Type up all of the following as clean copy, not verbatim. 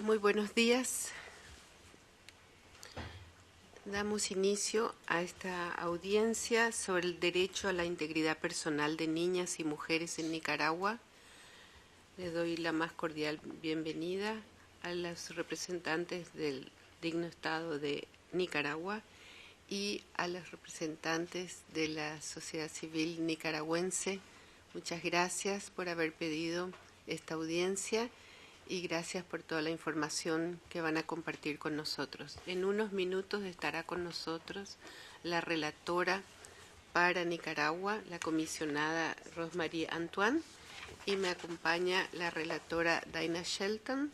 Muy buenos días. Damos inicio a esta audiencia sobre el derecho a la integridad personal de niñas y mujeres en Nicaragua. Le doy la más cordial bienvenida a los representantes del digno Estado de Nicaragua y a los representantes de la sociedad civil nicaragüense. Muchas gracias por haber pedido esta audiencia y gracias por toda la información que van a compartir con nosotros. En unos minutos estará con nosotros la relatora para Nicaragua, la comisionada Rosemarie Antoine, y me acompaña la relatora Daina Shelton,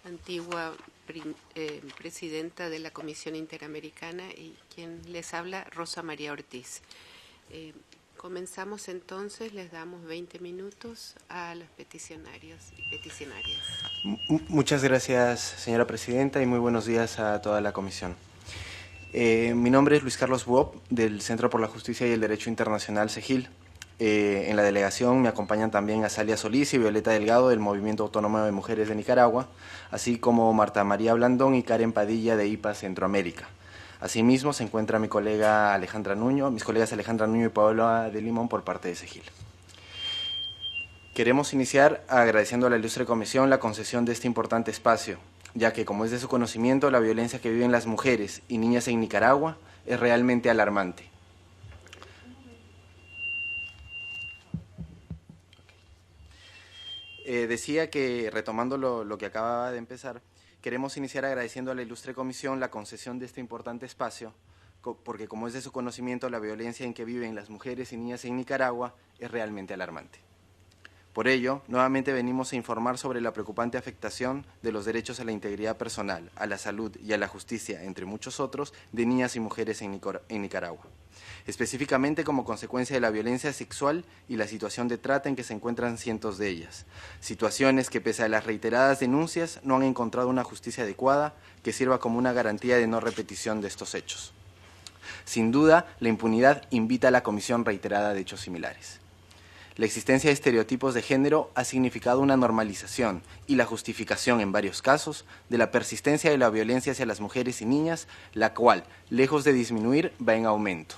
antigua presidenta de la Comisión Interamericana, y quien les habla, Rosa María Ortiz. Comenzamos entonces, les damos 20 minutos a los peticionarios y peticionarias. Muchas gracias, señora presidenta, y muy buenos días a toda la comisión. Mi nombre es Luis Carlos Buop, del Centro por la Justicia y el Derecho Internacional, CEGIL. En la delegación me acompañan también Azalia Solís y Violeta Delgado, del Movimiento Autónomo de Mujeres de Nicaragua, así como Marta María Blandón y Karen Padilla, de IPA Centroamérica. Asimismo, se encuentra mis colegas Alejandra Nuño y Paola de Limón por parte de CEGIL. Queremos iniciar agradeciendo a la ilustre comisión la concesión de este importante espacio, ya que, como es de su conocimiento, la violencia que viven las mujeres y niñas en Nicaragua es realmente alarmante. Decía que, retomando lo que acababa de empezar, queremos iniciar agradeciendo a la ilustre comisión la concesión de este importante espacio, porque, como es de su conocimiento, la violencia en que viven las mujeres y niñas en Nicaragua es realmente alarmante. Por ello, nuevamente venimos a informar sobre la preocupante afectación de los derechos a la integridad personal, a la salud y a la justicia, entre muchos otros, de niñas y mujeres en Nicaragua, específicamente como consecuencia de la violencia sexual y la situación de trata en que se encuentran cientos de ellas, situaciones que, pese a las reiteradas denuncias, no han encontrado una justicia adecuada que sirva como una garantía de no repetición de estos hechos. Sin duda, la impunidad invita a la comisión reiterada de hechos similares. La existencia de estereotipos de género ha significado una normalización y la justificación, en varios casos, de la persistencia de la violencia hacia las mujeres y niñas, la cual, lejos de disminuir, va en aumento.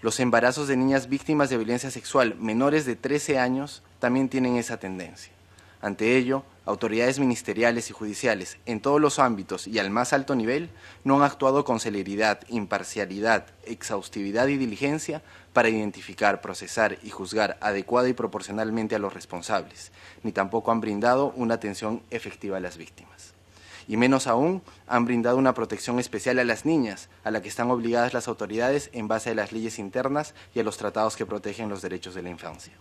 Los embarazos de niñas víctimas de violencia sexual menores de 13 años también tienen esa tendencia. Ante ello, autoridades ministeriales y judiciales en todos los ámbitos y al más alto nivel no han actuado con celeridad, imparcialidad, exhaustividad y diligencia para identificar, procesar y juzgar adecuada y proporcionalmente a los responsables, ni tampoco han brindado una atención efectiva a las víctimas. Y menos aún, han brindado una protección especial a las niñas, a la que están obligadas las autoridades en base a las leyes internas y a los tratados que protegen los derechos de la infancia.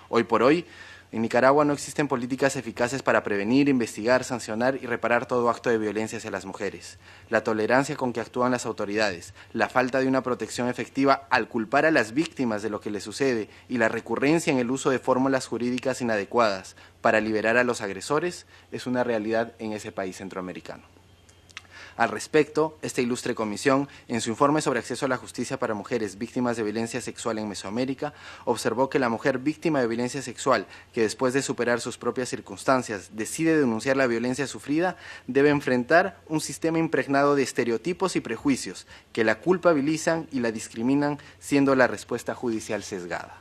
Hoy por hoy, en Nicaragua no existen políticas eficaces para prevenir, investigar, sancionar y reparar todo acto de violencia hacia las mujeres. La tolerancia con que actúan las autoridades, la falta de una protección efectiva al culpar a las víctimas de lo que les sucede y la recurrencia en el uso de fórmulas jurídicas inadecuadas para liberar a los agresores es una realidad en ese país centroamericano. Al respecto, esta ilustre comisión, en su informe sobre acceso a la justicia para mujeres víctimas de violencia sexual en Mesoamérica, observó que la mujer víctima de violencia sexual, que después de superar sus propias circunstancias decide denunciar la violencia sufrida, debe enfrentar un sistema impregnado de estereotipos y prejuicios que la culpabilizan y la discriminan, siendo la respuesta judicial sesgada.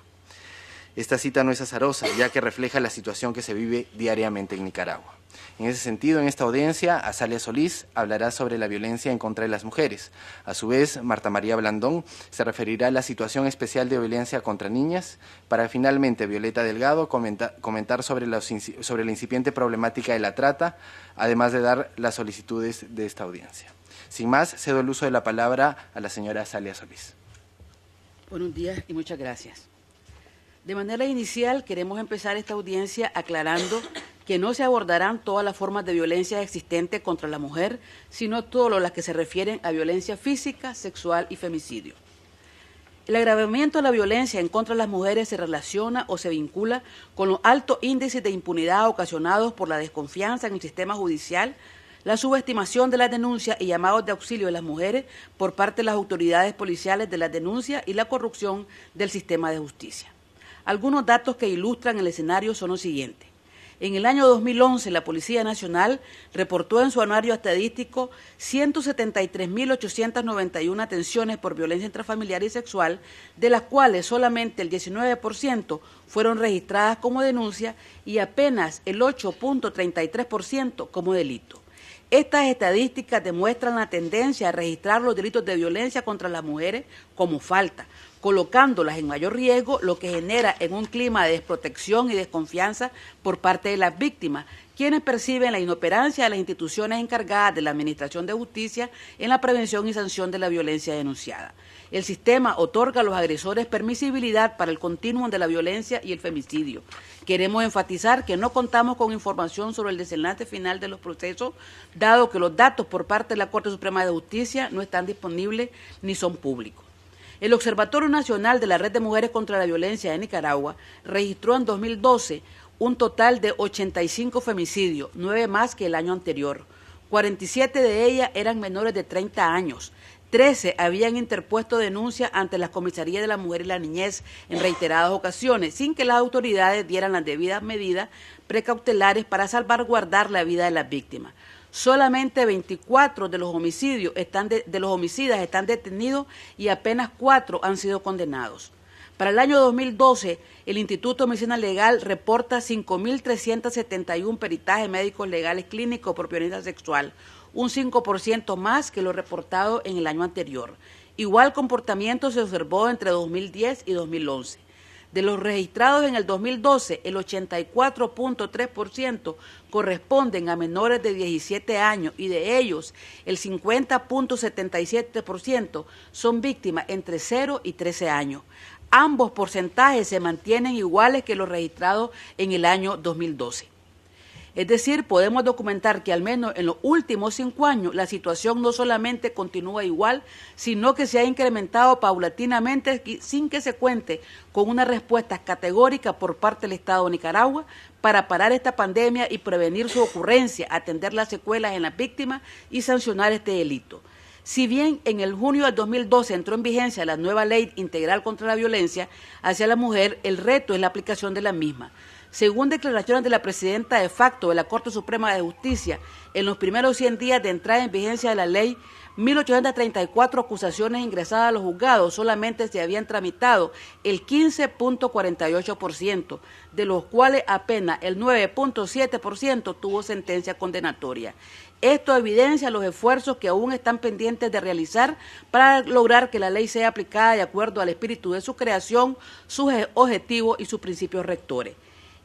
Esta cita no es azarosa, ya que refleja la situación que se vive diariamente en Nicaragua. En ese sentido, en esta audiencia, Azalia Solís hablará sobre la violencia en contra de las mujeres. A su vez, Marta María Blandón se referirá a la situación especial de violencia contra niñas, para finalmente Violeta Delgado comentar sobre la incipiente problemática de la trata, además de dar las solicitudes de esta audiencia. Sin más, cedo el uso de la palabra a la señora Azalia Solís. Buenos días y muchas gracias. De manera inicial, queremos empezar esta audiencia aclarando que no se abordarán todas las formas de violencia existentes contra la mujer, sino todas las que se refieren a violencia física, sexual y femicidio. El agravamiento de la violencia en contra de las mujeres se relaciona o se vincula con los altos índices de impunidad ocasionados por la desconfianza en el sistema judicial, la subestimación de las denuncias y llamados de auxilio de las mujeres por parte de las autoridades policiales de las denuncias y la corrupción del sistema de justicia. Algunos datos que ilustran el escenario son los siguientes. En el año 2011, la Policía Nacional reportó en su anuario estadístico 173.891 atenciones por violencia intrafamiliar y sexual, de las cuales solamente el 19% fueron registradas como denuncia y apenas el 8.33% como delito. Estas estadísticas demuestran la tendencia a registrar los delitos de violencia contra las mujeres como falta, colocándolas en mayor riesgo, lo que genera en un clima de desprotección y desconfianza por parte de las víctimas, quienes perciben la inoperancia de las instituciones encargadas de la Administración de Justicia en la prevención y sanción de la violencia denunciada. El sistema otorga a los agresores permisibilidad para el continuum de la violencia y el femicidio. Queremos enfatizar que no contamos con información sobre el desenlace final de los procesos, dado que los datos por parte de la Corte Suprema de Justicia no están disponibles ni son públicos. El Observatorio Nacional de la Red de Mujeres contra la Violencia de Nicaragua registró en 2012 un total de 85 femicidios, 9 más que el año anterior. 47 de ellas eran menores de 30 años. 13 habían interpuesto denuncia ante las comisarías de la mujer y la niñez en reiteradas ocasiones, sin que las autoridades dieran las debidas medidas precautelares para salvaguardar la vida de las víctimas. Solamente 24 de los homicidas están detenidos y apenas 4 han sido condenados. Para el año 2012, el Instituto de Medicina Legal reporta 5.371 peritajes médicos legales clínicos por violencia sexual, un 5% más que lo reportado en el año anterior. Igual comportamiento se observó entre 2010 y 2011. De los registrados en el 2012, el 84.3% corresponden a menores de 17 años y de ellos el 50.77% son víctimas entre 0 y 13 años. Ambos porcentajes se mantienen iguales que los registrados en el año 2012. Es decir, podemos documentar que al menos en los últimos 5 años la situación no solamente continúa igual, sino que se ha incrementado paulatinamente sin que se cuente con una respuesta categórica por parte del Estado de Nicaragua para parar esta pandemia y prevenir su ocurrencia, atender las secuelas en las víctimas y sancionar este delito. Si bien en el junio del 2012 entró en vigencia la nueva Ley Integral contra la Violencia hacia la Mujer, el reto es la aplicación de la misma. Según declaraciones de la presidenta de facto de la Corte Suprema de Justicia, en los primeros 100 días de entrada en vigencia de la ley, 1.834 acusaciones ingresadas a los juzgados solamente se habían tramitado el 15.48%, de los cuales apenas el 9.7% tuvo sentencia condenatoria. Esto evidencia los esfuerzos que aún están pendientes de realizar para lograr que la ley sea aplicada de acuerdo al espíritu de su creación, sus objetivos y sus principios rectores.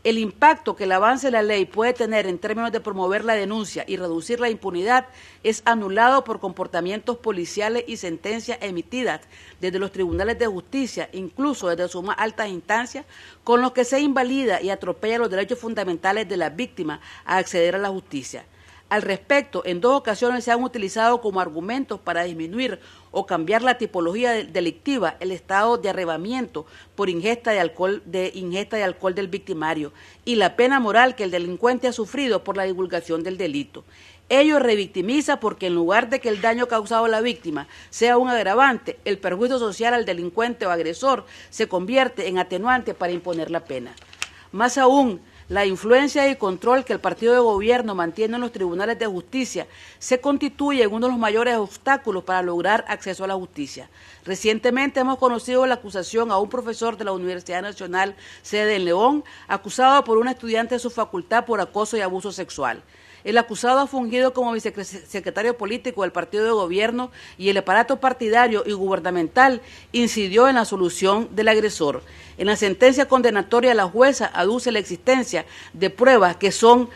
El impacto que el avance de la ley puede tener en términos de promover la denuncia y reducir la impunidad es anulado por comportamientos policiales y sentencias emitidas desde los tribunales de justicia, incluso desde sus más altas instancias, con los que se invalida y atropella los derechos fundamentales de las víctimas a acceder a la justicia. Al respecto, en 2 ocasiones se han utilizado como argumentos para disminuir o cambiar la tipología delictiva el estado de arrebamiento por ingesta de alcohol del victimario y la pena moral que el delincuente ha sufrido por la divulgación del delito. Ello revictimiza porque en lugar de que el daño causado a la víctima sea un agravante, el perjuicio social al delincuente o agresor se convierte en atenuante para imponer la pena. Más aún, la influencia y control que el partido de gobierno mantiene en los tribunales de justicia se constituye en uno de los mayores obstáculos para lograr acceso a la justicia. Recientemente hemos conocido la acusación a un profesor de la Universidad Nacional, sede en León, acusado por una estudiante de su facultad por acoso y abuso sexual. El acusado ha fungido como vicesecretario político del partido de gobierno y el aparato partidario y gubernamental incidió en la solución del agresor. En la sentencia condenatoria, la jueza aduce la existencia de pruebas que son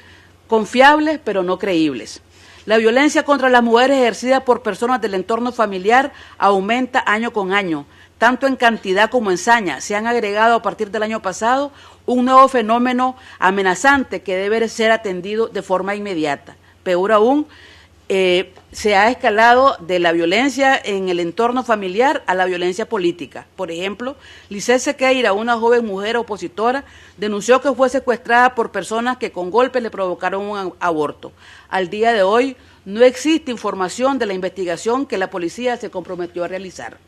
confiables pero no creíbles. La violencia contra las mujeres ejercida por personas del entorno familiar aumenta año con año. Tanto en cantidad como en saña, se han agregado a partir del año pasado un nuevo fenómeno amenazante que debe ser atendido de forma inmediata. Peor aún, se ha escalado de la violencia en el entorno familiar a la violencia política. Por ejemplo, Lisset Sequeira, una joven mujer opositora, denunció que fue secuestrada por personas que con golpes le provocaron un aborto. Al día de hoy, no existe información de la investigación que la policía se comprometió a realizar.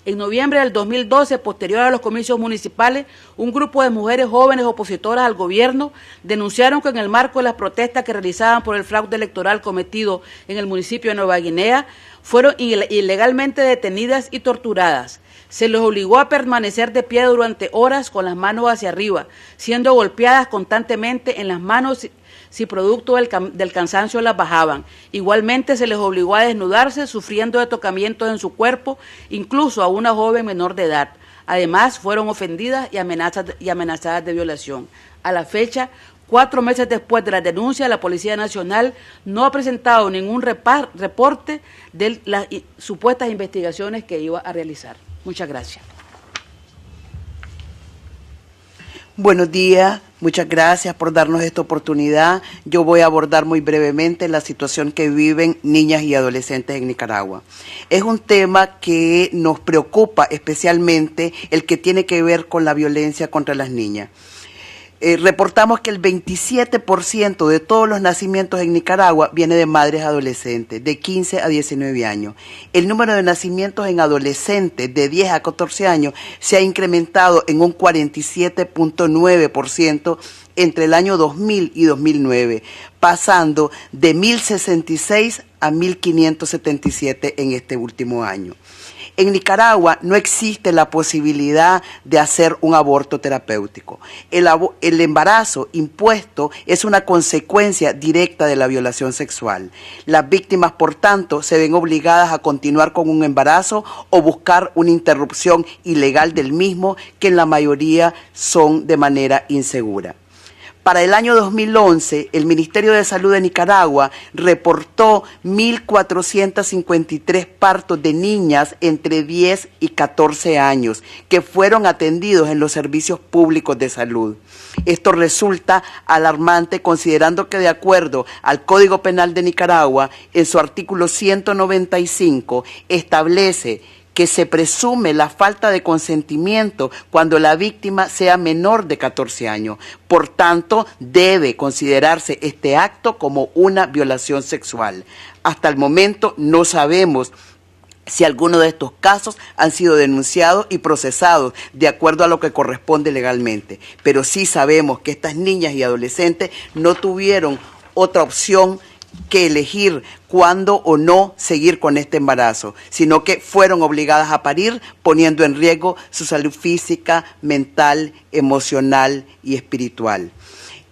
En noviembre del 2012, posterior a los comicios municipales, un grupo de mujeres jóvenes opositoras al gobierno denunciaron que en el marco de las protestas que realizaban por el fraude electoral cometido en el municipio de Nueva Guinea, fueron ilegalmente detenidas y torturadas. Se les obligó a permanecer de pie durante horas con las manos hacia arriba, siendo golpeadas constantemente en las manos si producto del cansancio las bajaban. Igualmente se les obligó a desnudarse, sufriendo de tocamientos en su cuerpo, incluso a una joven menor de edad. Además, fueron ofendidas y amenazadas de violación. A la fecha, 4 meses después de la denuncia, la Policía Nacional no ha presentado ningún reporte de las supuestas investigaciones que iba a realizar. Muchas gracias. Buenos días, muchas gracias por darnos esta oportunidad. Yo voy a abordar muy brevemente la situación que viven niñas y adolescentes en Nicaragua. Es un tema que nos preocupa especialmente el que tiene que ver con la violencia contra las niñas. Reportamos que el 27% de todos los nacimientos en Nicaragua viene de madres adolescentes, de 15 a 19 años. El número de nacimientos en adolescentes de 10 a 14 años se ha incrementado en un 47.9% entre el año 2000 y 2009, pasando de 1.066 a 1.577 en este último año. En Nicaragua no existe la posibilidad de hacer un aborto terapéutico. El embarazo impuesto es una consecuencia directa de la violación sexual. Las víctimas, por tanto, se ven obligadas a continuar con un embarazo o buscar una interrupción ilegal del mismo, que en la mayoría son de manera insegura. Para el año 2011, el Ministerio de Salud de Nicaragua reportó 1.453 partos de niñas entre 10 y 14 años que fueron atendidos en los servicios públicos de salud. Esto resulta alarmante considerando que, de acuerdo al Código Penal de Nicaragua, en su artículo 195 establece que se presume la falta de consentimiento cuando la víctima sea menor de 14 años. Por tanto, debe considerarse este acto como una violación sexual. Hasta el momento no sabemos si alguno de estos casos han sido denunciados y procesados de acuerdo a lo que corresponde legalmente. Pero sí sabemos que estas niñas y adolescentes no tuvieron otra opción que elegir cuándo o no seguir con este embarazo, sino que fueron obligadas a parir, poniendo en riesgo su salud física, mental, emocional y espiritual.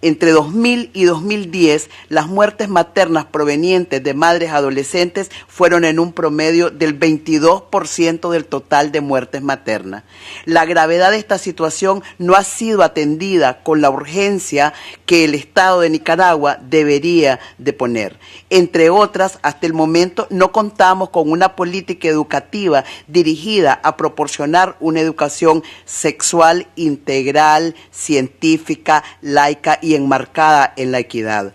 Entre 2000 y 2010, las muertes maternas provenientes de madres adolescentes fueron en un promedio del 22% del total de muertes maternas. La gravedad de esta situación no ha sido atendida con la urgencia que el Estado de Nicaragua debería de poner. Entre otras, hasta el momento no contamos con una política educativa dirigida a proporcionar una educación sexual integral, científica, laica y enmarcada en la equidad.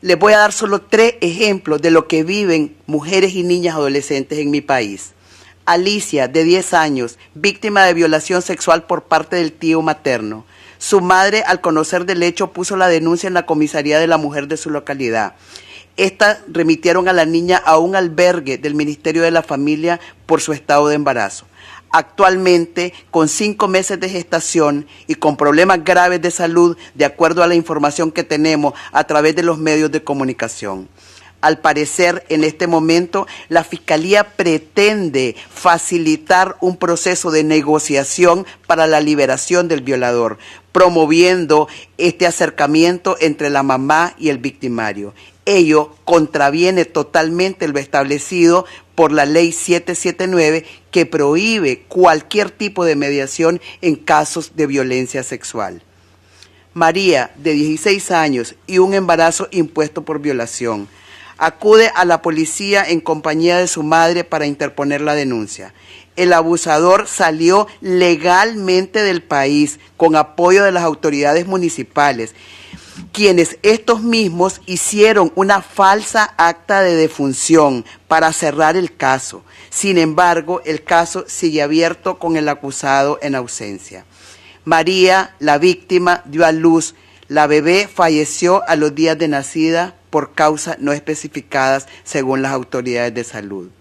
Les voy a dar solo 3 ejemplos de lo que viven mujeres y niñas adolescentes en mi país. Alicia, de 10 años, víctima de violación sexual por parte del tío materno. Su madre, al conocer del hecho, puso la denuncia en la comisaría de la mujer de su localidad. Esta remitieron a la niña a un albergue del Ministerio de la Familia por su estado de embarazo. Actualmente, con 5 meses de gestación y con problemas graves de salud, de acuerdo a la información que tenemos a través de los medios de comunicación. Al parecer, en este momento, la Fiscalía pretende facilitar un proceso de negociación para la liberación del violador, promoviendo este acercamiento entre la mamá y el victimario. Ello contraviene totalmente lo establecido por la Ley 779, que prohíbe cualquier tipo de mediación en casos de violencia sexual. María, de 16 años y un embarazo impuesto por violación, acude a la policía en compañía de su madre para interponer la denuncia. El abusador salió legalmente del país con apoyo de las autoridades municipales, quienes estos mismos hicieron una falsa acta de defunción para cerrar el caso. Sin embargo, el caso sigue abierto con el acusado en ausencia. María, la víctima, dio a luz. La bebé falleció a los días de nacida por causas no especificadas según las autoridades de salud.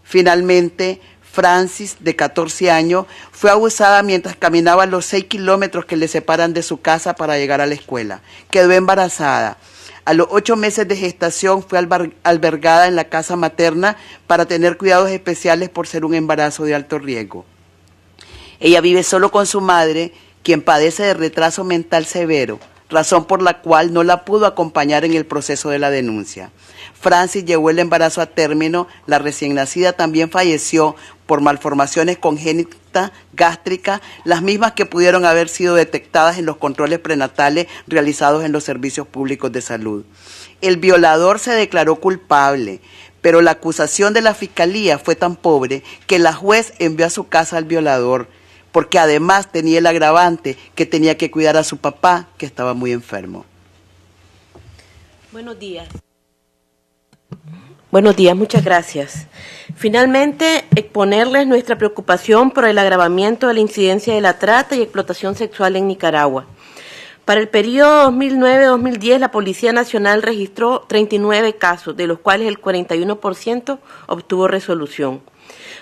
Finalmente, Francis, de 14 años, fue abusada mientras caminaba los 6 kilómetros que le separan de su casa para llegar a la escuela. Quedó embarazada. A los 8 meses de gestación fue albergada en la casa materna para tener cuidados especiales por ser un embarazo de alto riesgo. Ella vive solo con su madre, quien padece de retraso mental severo, razón por la cual no la pudo acompañar en el proceso de la denuncia. Francis llevó el embarazo a término, la recién nacida también falleció por malformaciones congénitas gástricas, las mismas que pudieron haber sido detectadas en los controles prenatales realizados en los servicios públicos de salud. El violador se declaró culpable, pero la acusación de la Fiscalía fue tan pobre que la juez envió a su casa al violador, porque además tenía el agravante que tenía que cuidar a su papá, que estaba muy enfermo. Buenos días. Buenos días, muchas gracias. Finalmente, exponerles nuestra preocupación por el agravamiento de la incidencia de la trata y explotación sexual en Nicaragua. Para el periodo 2009-2010, la Policía Nacional registró 39 casos, de los cuales el 41% obtuvo resolución.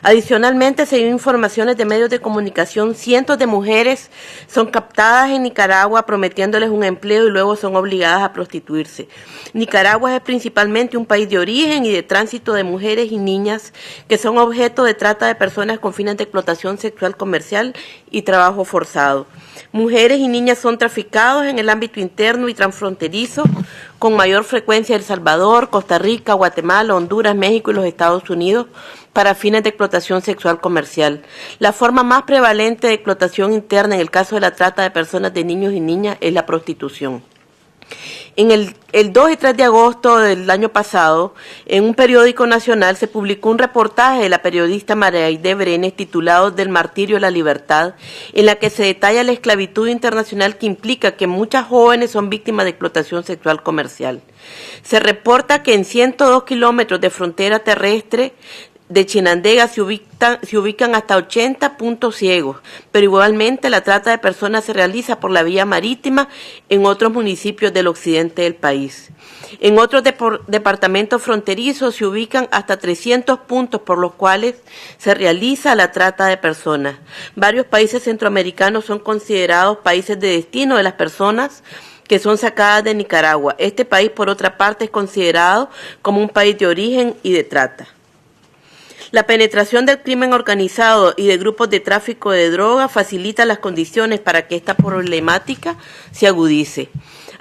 Adicionalmente, según informaciones de medios de comunicación, cientos de mujeres son captadas en Nicaragua prometiéndoles un empleo y luego son obligadas a prostituirse. Nicaragua es principalmente un país de origen y de tránsito de mujeres y niñas que son objeto de trata de personas con fines de explotación sexual comercial y trabajo forzado. Mujeres y niñas son traficados en el ámbito interno y transfronterizo con mayor frecuencia en El Salvador, Costa Rica, Guatemala, Honduras, México y los Estados Unidos para fines de explotación sexual comercial. La forma más prevalente de explotación interna en el caso de la trata de personas de niños y niñas es la prostitución. En el 2 y 3 de agosto del año pasado, en un periódico nacional se publicó un reportaje de la periodista María Aide Brenes titulado Del martirio a la libertad, en la que se detalla la esclavitud internacional que implica que muchas jóvenes son víctimas de explotación sexual comercial. Se reporta que en 102 kilómetros de frontera terrestre de Chinandega se ubican hasta 80 puntos ciegos, pero igualmente la trata de personas se realiza por la vía marítima en otros municipios del occidente del país. En otros departamentos fronterizos se ubican hasta 300 puntos por los cuales se realiza la trata de personas. Varios países centroamericanos son considerados países de destino de las personas que son sacadas de Nicaragua. Este país, por otra parte, es considerado como un país de origen y de trata. La penetración del crimen organizado y de grupos de tráfico de drogas facilita las condiciones para que esta problemática se agudice.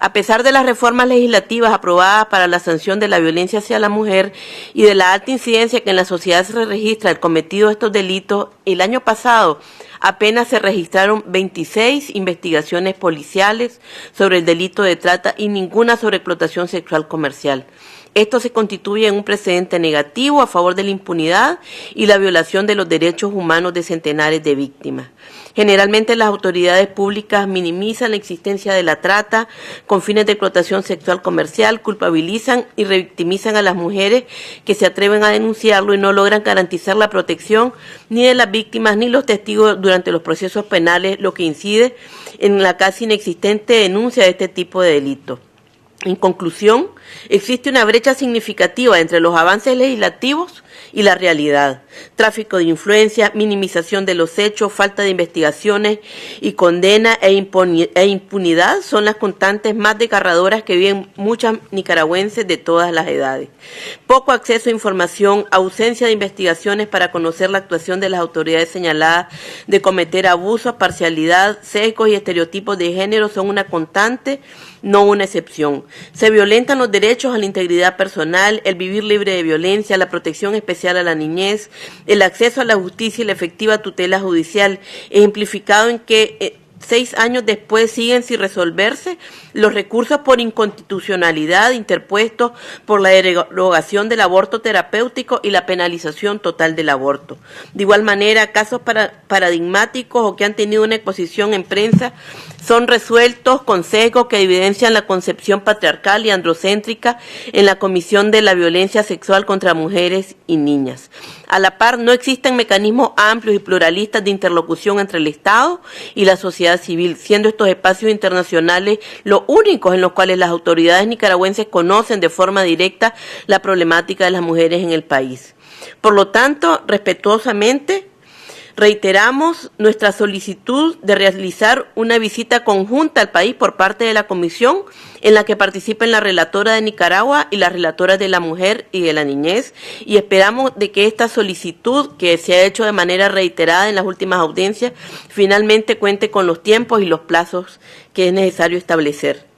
A pesar de las reformas legislativas aprobadas para la sanción de la violencia hacia la mujer y de la alta incidencia que en la sociedad se registra el cometido de estos delitos, el año pasado apenas se registraron 26 investigaciones policiales sobre el delito de trata y ninguna sobre explotación sexual comercial. Esto se constituye en un precedente negativo a favor de la impunidad y la violación de los derechos humanos de centenares de víctimas. Generalmente las autoridades públicas minimizan la existencia de la trata con fines de explotación sexual comercial, culpabilizan y revictimizan a las mujeres que se atreven a denunciarlo y no logran garantizar la protección ni de las víctimas ni los testigos durante los procesos penales, lo que incide en la casi inexistente denuncia de este tipo de delitos. En conclusión, existe una brecha significativa entre los avances legislativos y la realidad. Tráfico de influencia, minimización de los hechos, falta de investigaciones y condena e impunidad son las constantes más desgarradoras que viven muchas nicaragüenses de todas las edades. Poco acceso a información, ausencia de investigaciones para conocer la actuación de las autoridades señaladas de cometer abusos, parcialidad, sesgos y estereotipos de género son una constante, no una excepción. Se violentan los derechos a la integridad personal, el vivir libre de violencia, la protección especial a la niñez, el acceso a la justicia y la efectiva tutela judicial, ejemplificado en que 6 años después siguen sin resolverse los recursos por inconstitucionalidad interpuestos por la derogación del aborto terapéutico y la penalización total del aborto. De igual manera, casos paradigmáticos o que han tenido una exposición en prensa son resueltos con sesgos que evidencian la concepción patriarcal y androcéntrica en la comisión de la violencia sexual contra mujeres y niñas. A la par, no existen mecanismos amplios y pluralistas de interlocución entre el Estado y la sociedad civil, siendo estos espacios internacionales los únicos en los cuales las autoridades nicaragüenses conocen de forma directa la problemática de las mujeres en el país. Por lo tanto, respetuosamente, reiteramos nuestra solicitud de realizar una visita conjunta al país por parte de la Comisión, en la que participen la relatora de Nicaragua y la relatora de la mujer y de la niñez, y esperamos de que esta solicitud, que se ha hecho de manera reiterada en las últimas audiencias, finalmente cuente con los tiempos y los plazos que es necesario establecer.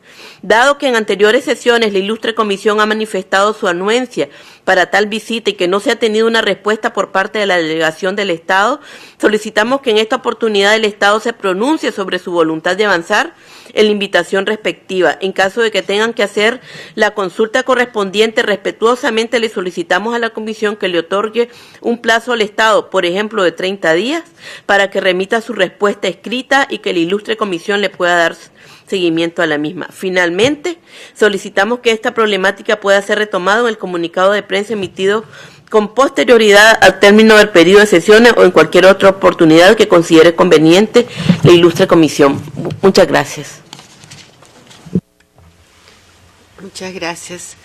Dado que en anteriores sesiones la ilustre comisión ha manifestado su anuencia para tal visita y que no se ha tenido una respuesta por parte de la delegación del Estado, solicitamos que en esta oportunidad el Estado se pronuncie sobre su voluntad de avanzar en la invitación respectiva. En caso de que tengan que hacer la consulta correspondiente, respetuosamente le solicitamos a la comisión que le otorgue un plazo al Estado, por ejemplo, de 30 días, para que remita su respuesta escrita y que la ilustre comisión le pueda dar seguimiento a la misma. Finalmente, solicitamos que esta problemática pueda ser retomada en el comunicado de prensa emitido con posterioridad al término del periodo de sesiones o en cualquier otra oportunidad que considere conveniente la ilustre comisión. Muchas gracias. Muchas gracias.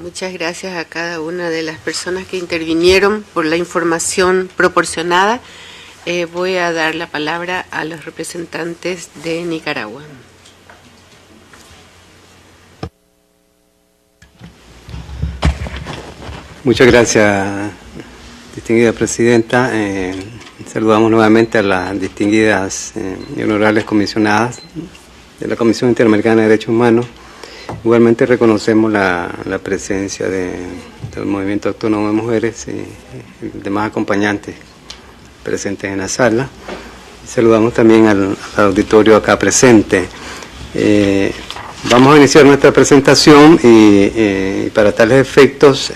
Muchas gracias a cada una de las personas que intervinieron por la información proporcionada. Voy a dar la palabra a los representantes de Nicaragua. Muchas gracias, distinguida presidenta. Saludamos nuevamente a las distinguidas y honorables comisionadas de la Comisión Interamericana de Derechos Humanos. Igualmente reconocemos la presencia del Movimiento Autónomo de Mujeres y demás acompañantes presentes en la sala. Saludamos también al auditorio acá presente. Vamos a iniciar nuestra presentación y para tales efectos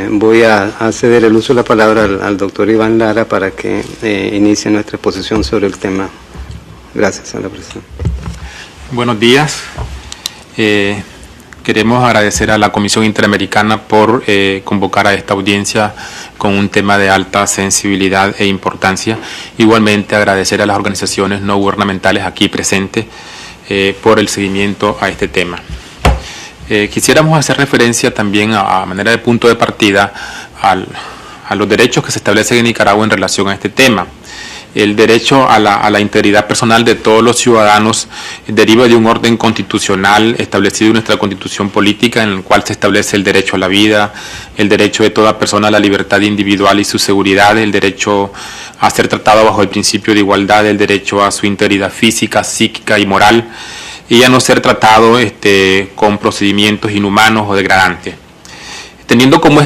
voy a ceder el uso de la palabra al doctor Iván Lara para que inicie nuestra exposición sobre el tema. Gracias, señora presidenta. Buenos días. Queremos agradecer a la Comisión Interamericana por convocar a esta audiencia con un tema de alta sensibilidad e importancia. Igualmente agradecer a las organizaciones no gubernamentales aquí presentes por el seguimiento a este tema. Quisiéramos hacer referencia también a manera de punto de partida a los derechos que se establecen en Nicaragua en relación a este tema. El derecho a la integridad personal de todos los ciudadanos deriva de un orden constitucional establecido en nuestra constitución política, en el cual se establece el derecho a la vida, el derecho de toda persona a la libertad individual y su seguridad, el derecho a ser tratado bajo el principio de igualdad, el derecho a su integridad física, psíquica y moral, y a no ser tratado con procedimientos inhumanos o degradantes. Teniendo como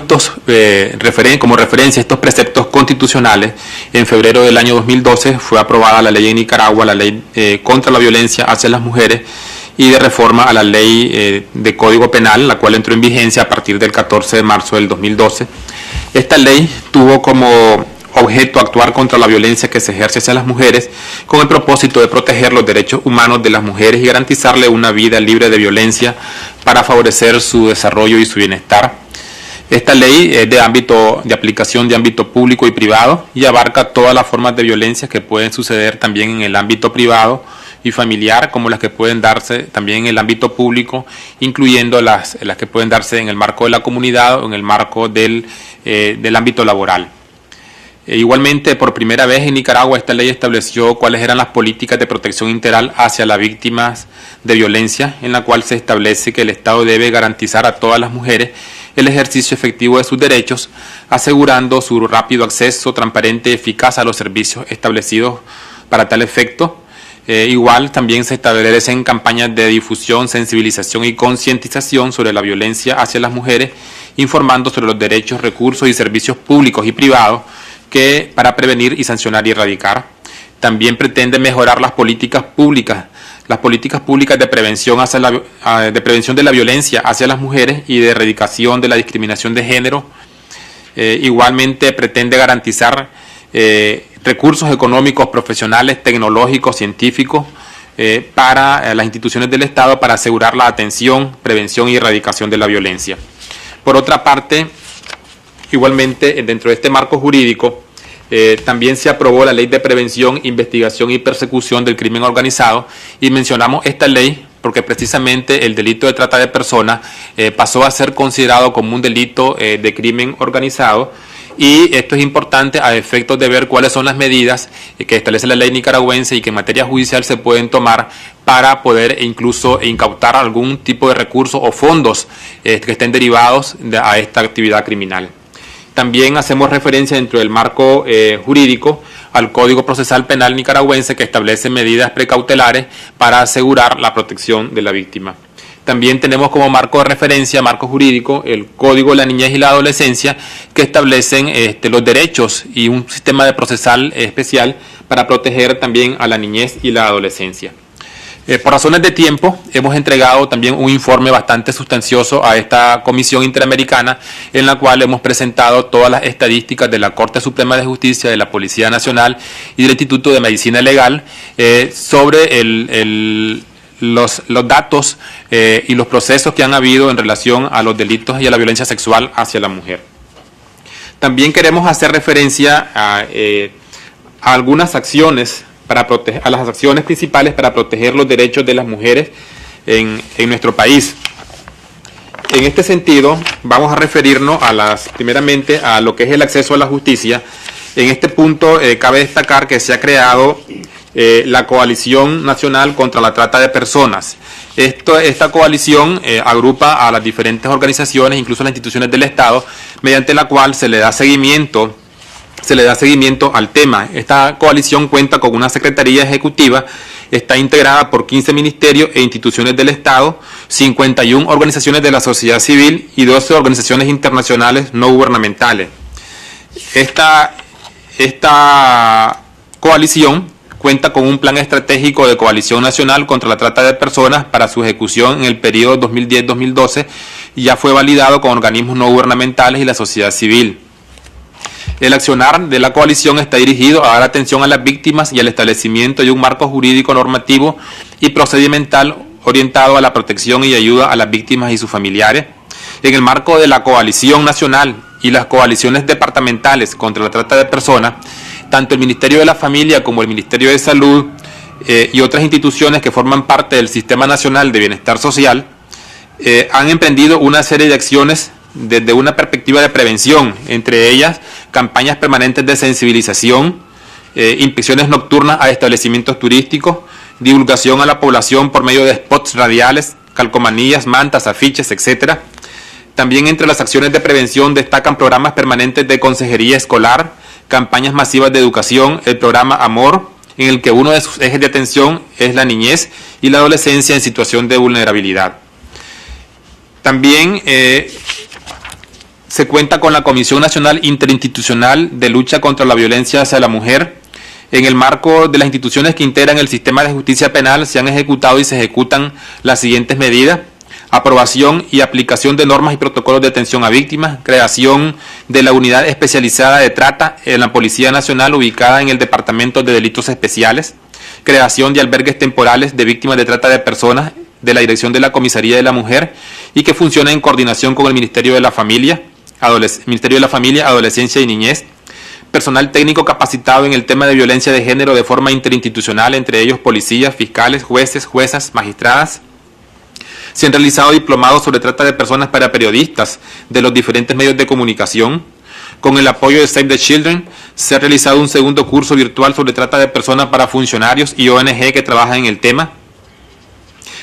referencia estos preceptos constitucionales, en febrero del año 2012 fue aprobada la ley en Nicaragua, la ley contra la violencia hacia las mujeres y de reforma a la ley de Código Penal, la cual entró en vigencia a partir del 14 de marzo del 2012. Esta ley tuvo como objeto actuar contra la violencia que se ejerce hacia las mujeres con el propósito de proteger los derechos humanos de las mujeres y garantizarle una vida libre de violencia para favorecer su desarrollo y su bienestar. Esta ley es de aplicación de ámbito público y privado y abarca todas las formas de violencia que pueden suceder también en el ámbito privado y familiar, como las que pueden darse también en el ámbito público, incluyendo las que pueden darse en el marco de la comunidad o en el marco del ámbito laboral. Igualmente, por primera vez en Nicaragua, esta ley estableció cuáles eran las políticas de protección integral hacia las víctimas de violencia, en la cual se establece que el Estado debe garantizar a todas las mujeres el ejercicio efectivo de sus derechos, asegurando su rápido acceso transparente y eficaz a los servicios establecidos para tal efecto. Igual también se establecen campañas de difusión, sensibilización y concientización sobre la violencia hacia las mujeres, informando sobre los derechos, recursos y servicios públicos y privados que para prevenir y sancionar y erradicar. También pretende mejorar las políticas públicas de prevención de la violencia hacia las mujeres y de erradicación de la discriminación de género. Igualmente pretende garantizar recursos económicos, profesionales, tecnológicos, científicos para las instituciones del Estado para asegurar la atención, prevención y erradicación de la violencia. Por otra parte, igualmente dentro de este marco jurídico, también se aprobó la Ley de Prevención, Investigación y Persecución del Crimen Organizado, y mencionamos esta ley porque precisamente el delito de trata de personas pasó a ser considerado como un delito de crimen organizado, y esto es importante a efectos de ver cuáles son las medidas que establece la ley nicaragüense y que en materia judicial se pueden tomar para poder incluso incautar algún tipo de recursos o fondos que estén derivados a esta actividad criminal. También hacemos referencia dentro del marco jurídico al Código Procesal Penal nicaragüense, que establece medidas precautelares para asegurar la protección de la víctima. También tenemos como marco de referencia, marco jurídico, el Código de la Niñez y la Adolescencia, que establecen los derechos y un sistema de procesal especial para proteger también a la niñez y la adolescencia. Por razones de tiempo, hemos entregado también un informe bastante sustancioso a esta Comisión Interamericana, en la cual hemos presentado todas las estadísticas de la Corte Suprema de Justicia, de la Policía Nacional y del Instituto de Medicina Legal sobre los datos y los procesos que han habido en relación a los delitos y a la violencia sexual hacia la mujer. También queremos hacer referencia a algunas acciones a las acciones principales para proteger los derechos de las mujeres en nuestro país. En este sentido, vamos a referirnos primeramente a lo que es el acceso a la justicia. En este punto cabe destacar que se ha creado la Coalición Nacional contra la Trata de Personas. Esta coalición agrupa a las diferentes organizaciones, incluso a las instituciones del Estado, mediante la cual se le da seguimiento al tema. Esta coalición cuenta con una secretaría ejecutiva, está integrada por 15 ministerios e instituciones del Estado, 51 organizaciones de la sociedad civil y 12 organizaciones internacionales no gubernamentales. Esta coalición cuenta con un plan estratégico de coalición nacional contra la trata de personas para su ejecución en el periodo 2010-2012 y ya fue validado con organismos no gubernamentales y la sociedad civil. El accionar de la coalición está dirigido a dar atención a las víctimas y al establecimiento de un marco jurídico normativo y procedimental orientado a la protección y ayuda a las víctimas y sus familiares. En el marco de la coalición nacional y las coaliciones departamentales contra la trata de personas, tanto el Ministerio de la Familia como el Ministerio de Salud y otras instituciones que forman parte del Sistema Nacional de Bienestar Social han emprendido una serie de acciones desde una perspectiva de prevención, entre ellas campañas permanentes de sensibilización, inspecciones nocturnas a establecimientos turísticos, divulgación a la población por medio de spots radiales, calcomanías, mantas, afiches, etc. También entre las acciones de prevención destacan programas permanentes de consejería escolar, campañas masivas de educación, el programa Amor, en el que uno de sus ejes de atención es la niñez y la adolescencia en situación de vulnerabilidad. También se cuenta con la Comisión Nacional Interinstitucional de Lucha contra la Violencia hacia la Mujer. En el marco de las instituciones que integran el sistema de justicia penal se han ejecutado y se ejecutan las siguientes medidas: aprobación y aplicación de normas y protocolos de atención a víctimas, creación de la Unidad Especializada de Trata en la Policía Nacional ubicada en el Departamento de Delitos Especiales, creación de albergues temporales de víctimas de trata de personas de la Dirección de la Comisaría de la Mujer y que funciona en coordinación con el Ministerio de la Familia, Adolescencia y Niñez, personal técnico capacitado en el tema de violencia de género de forma interinstitucional, entre ellos policías, fiscales, jueces, juezas, magistradas. Se han realizado diplomados sobre trata de personas para periodistas de los diferentes medios de comunicación. Con el apoyo de Save the Children, se ha realizado un segundo curso virtual sobre trata de personas para funcionarios y ONG que trabajan en el tema.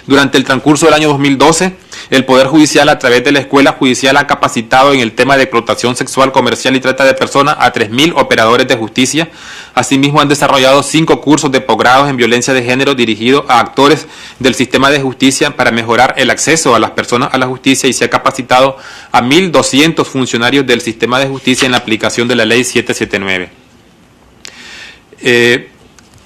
Durante el transcurso del año 2012, el Poder Judicial, a través de la Escuela Judicial, ha capacitado en el tema de explotación sexual, comercial y trata de personas a 3.000 operadores de justicia. Asimismo, han desarrollado 5 cursos de posgrados en violencia de género dirigidos a actores del sistema de justicia para mejorar el acceso a las personas a la justicia, y se ha capacitado a 1.200 funcionarios del sistema de justicia en la aplicación de la Ley 779.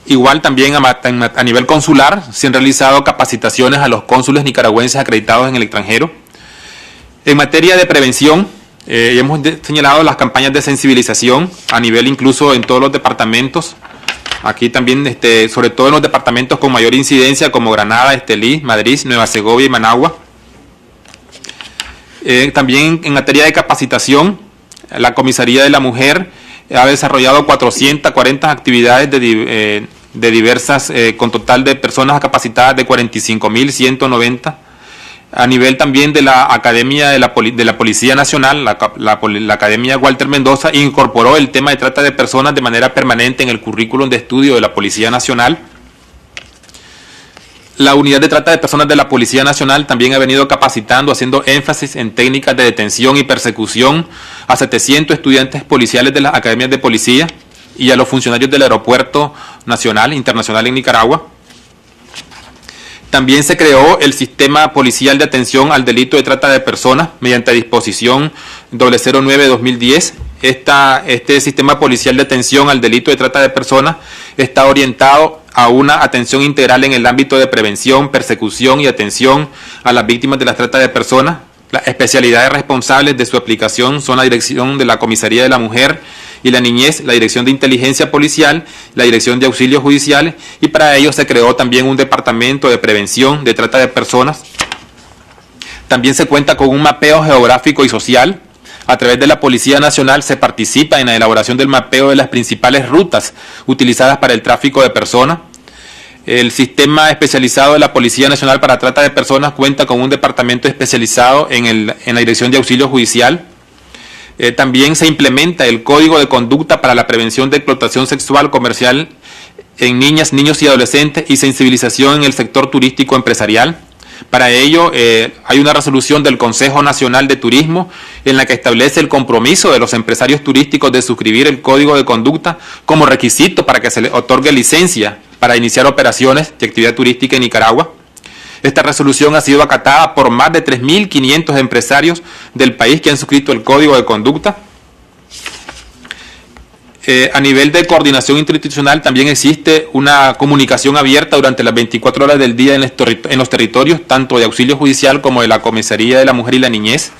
Igual también a nivel consular se han realizado capacitaciones a los cónsules nicaragüenses acreditados en el extranjero. En materia de prevención, hemos señalado las campañas de sensibilización a nivel incluso en todos los departamentos. Aquí también, sobre todo en los departamentos con mayor incidencia como Granada, Estelí, Madrid, Nueva Segovia y Managua. También en materia de capacitación, la Comisaría de la Mujer ha desarrollado 440 actividades de diversas, con total de personas capacitadas de 45.190. A nivel también de la Academia de la Policía Nacional, la Academia Walter Mendoza incorporó el tema de trata de personas de manera permanente en el currículum de estudio de la Policía Nacional. La Unidad de Trata de Personas de la Policía Nacional también ha venido capacitando, haciendo énfasis en técnicas de detención y persecución a 700 estudiantes policiales de las academias de policía y a los funcionarios del Aeropuerto Nacional Internacional en Nicaragua. También se creó el Sistema Policial de Atención al Delito de Trata de Personas mediante disposición 009-2010. Este Sistema Policial de Atención al Delito de Trata de Personas está orientado a una atención integral en el ámbito de prevención, persecución y atención a las víctimas de la trata de personas. Las especialidades responsables de su aplicación son la Dirección de la Comisaría de la Mujer y la Niñez, la Dirección de Inteligencia Policial, la Dirección de Auxilios Judiciales, y para ello se creó también un departamento de prevención de trata de personas. También se cuenta con un mapeo geográfico y social. A través de la Policía Nacional se participa en la elaboración del mapeo de las principales rutas utilizadas para el tráfico de personas. El sistema especializado de la Policía Nacional para Trata de Personas cuenta con un departamento especializado en la Dirección de Auxilio Judicial. También se implementa el Código de Conducta para la Prevención de Explotación Sexual Comercial en niñas, niños y adolescentes y sensibilización en el sector turístico empresarial. Para ello hay una resolución del Consejo Nacional de Turismo en la que establece el compromiso de los empresarios turísticos de suscribir el Código de Conducta como requisito para que se les otorgue licencia para iniciar operaciones de actividad turística en Nicaragua. Esta resolución ha sido acatada por más de 3.500 empresarios del país que han suscrito el Código de Conducta. A nivel de coordinación interinstitucional también existe una comunicación abierta durante las 24 horas del día en los territorios, tanto de auxilio judicial como de la Comisaría de la Mujer y la Niñez.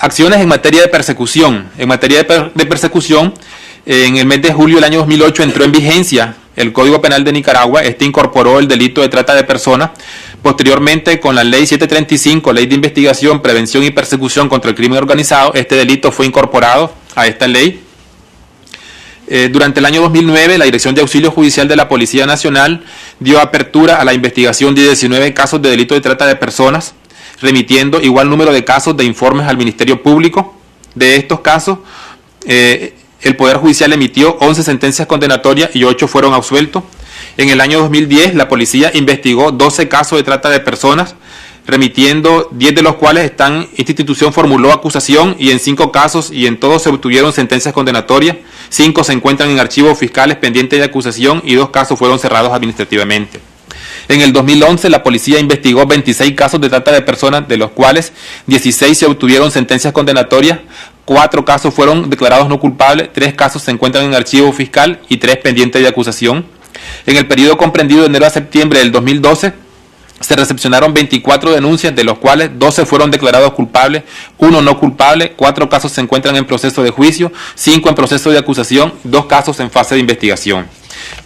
Acciones en materia de persecución. En materia de persecución, en el mes de julio del año 2008 entró en vigencia el Código Penal de Nicaragua. Este incorporó el delito de trata de personas. Posteriormente, con la Ley 735, Ley de Investigación, Prevención y Persecución contra el Crimen Organizado, este delito fue incorporado a esta ley. Durante el año 2009, la Dirección de Auxilio Judicial de la Policía Nacional dio apertura a la investigación de 19 casos de delito de trata de personas, remitiendo igual número de casos de informes al Ministerio Público. De estos casos, el Poder Judicial emitió 11 sentencias condenatorias y 8 fueron absueltos. En el año 2010, la policía investigó 12 casos de trata de personas, remitiendo 10 de los cuales esta institución formuló acusación, y en 5 casos y en todos se obtuvieron sentencias condenatorias. 5 se encuentran en archivos fiscales pendientes de acusación y 2 casos fueron cerrados administrativamente. En el 2011, la policía investigó 26 casos de trata de personas, de los cuales 16 se obtuvieron sentencias condenatorias, 4 casos fueron declarados no culpables, 3 casos se encuentran en archivo fiscal y 3 pendientes de acusación. En el periodo comprendido de enero a septiembre del 2012, se recepcionaron 24 denuncias, de los cuales 12 fueron declarados culpables, 1 no culpable, 4 casos se encuentran en proceso de juicio, 5 en proceso de acusación, 2 casos en fase de investigación.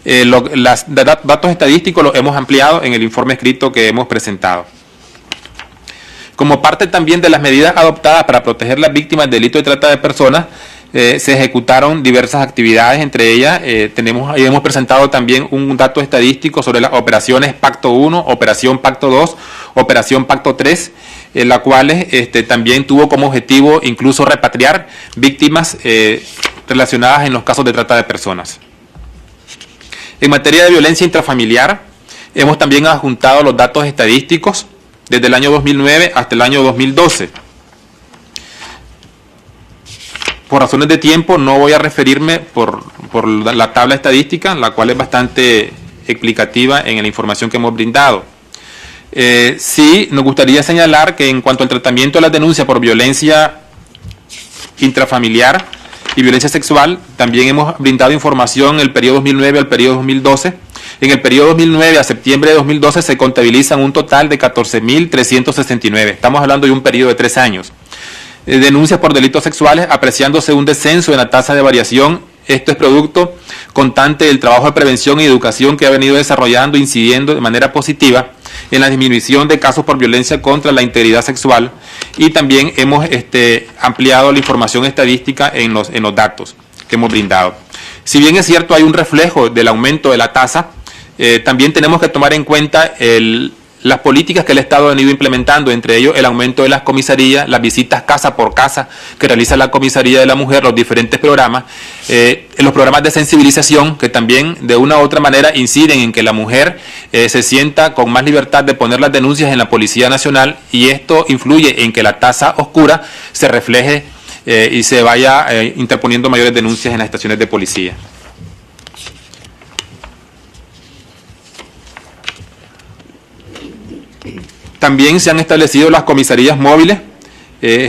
Los datos estadísticos los hemos ampliado en el informe escrito que hemos presentado. Como parte también de las medidas adoptadas para proteger a las víctimas del delito de trata de personas, se ejecutaron diversas actividades. Entre ellas hemos presentado también un dato estadístico sobre las operaciones Pacto 1, Operación Pacto 2, Operación Pacto 3, la cual también tuvo como objetivo incluso repatriar víctimas relacionadas en los casos de trata de personas. En materia de violencia intrafamiliar, hemos también adjuntado los datos estadísticos desde el año 2009 hasta el año 2012. Por razones de tiempo no voy a referirme por la tabla estadística, la cual es bastante explicativa en la información que hemos brindado. Sí, nos gustaría señalar que en cuanto al tratamiento de las denuncias por violencia intrafamiliar y violencia sexual, también hemos brindado información en el periodo 2009 al periodo 2012. En el periodo 2009 a septiembre de 2012 se contabilizan un total de 14.369. Estamos hablando de un periodo de 3 años. Denuncias por delitos sexuales, apreciándose un descenso en la tasa de variación. Esto es producto constante del trabajo de prevención y educación que ha venido desarrollando, incidiendo de manera positiva en la disminución de casos por violencia contra la integridad sexual, y también hemos ampliado la información estadística en los datos que hemos brindado. Si bien es cierto, hay un reflejo del aumento de la tasa, También tenemos que tomar en cuenta las políticas que el Estado ha ido implementando, entre ellos el aumento de las comisarías, las visitas casa por casa que realiza la Comisaría de la Mujer, los diferentes programas, los programas de sensibilización que también de una u otra manera inciden en que la mujer se sienta con más libertad de poner las denuncias en la Policía Nacional, y esto influye en que la tasa oscura se refleje y se vaya interponiendo mayores denuncias en las estaciones de policía. También se han establecido las comisarías móviles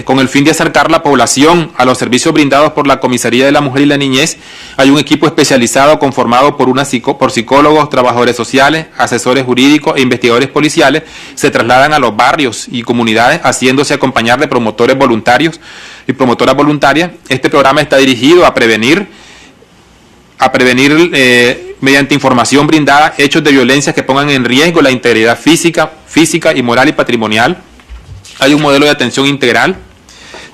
con el fin de acercar la población a los servicios brindados por la Comisaría de la Mujer y la Niñez. Hay un equipo especializado conformado por psicólogos, trabajadores sociales, asesores jurídicos e investigadores policiales. Se trasladan a los barrios y comunidades haciéndose acompañar de promotores voluntarios y promotoras voluntarias. Este programa está dirigido a prevenir mediante información brindada hechos de violencia que pongan en riesgo la integridad física y moral y patrimonial. Hay un modelo de atención integral.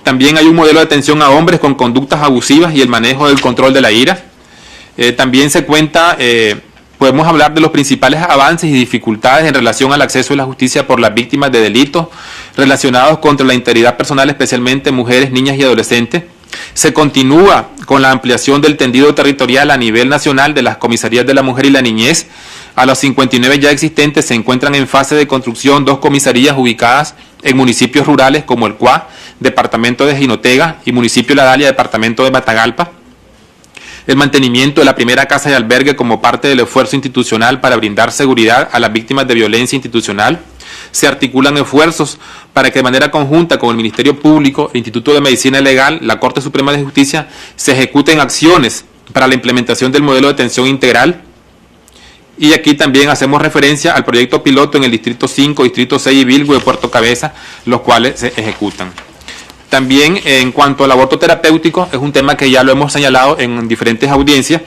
También hay un modelo de atención a hombres con conductas abusivas y el manejo del control de la ira. También se cuenta, podemos hablar de los principales avances y dificultades en relación al acceso a la justicia por las víctimas de delitos relacionados contra la integridad personal, especialmente mujeres, niñas y adolescentes. Se continúa con la ampliación del tendido territorial a nivel nacional de las comisarías de la mujer y la niñez. A los 59 ya existentes se encuentran en fase de construcción 2 comisarías ubicadas en municipios rurales como el Cuá, departamento de Jinotega, y municipio La Dalia, departamento de Matagalpa. El mantenimiento de la primera casa de albergue como parte del esfuerzo institucional para brindar seguridad a las víctimas de violencia institucional. Se articulan esfuerzos para que de manera conjunta con el Ministerio Público, el Instituto de Medicina Legal, la Corte Suprema de Justicia, se ejecuten acciones para la implementación del modelo de atención integral. Y aquí también hacemos referencia al proyecto piloto en el Distrito 5, Distrito 6 y Bilbo de Puerto Cabeza, los cuales se ejecutan. También en cuanto al aborto terapéutico, es un tema que ya lo hemos señalado en diferentes audiencias,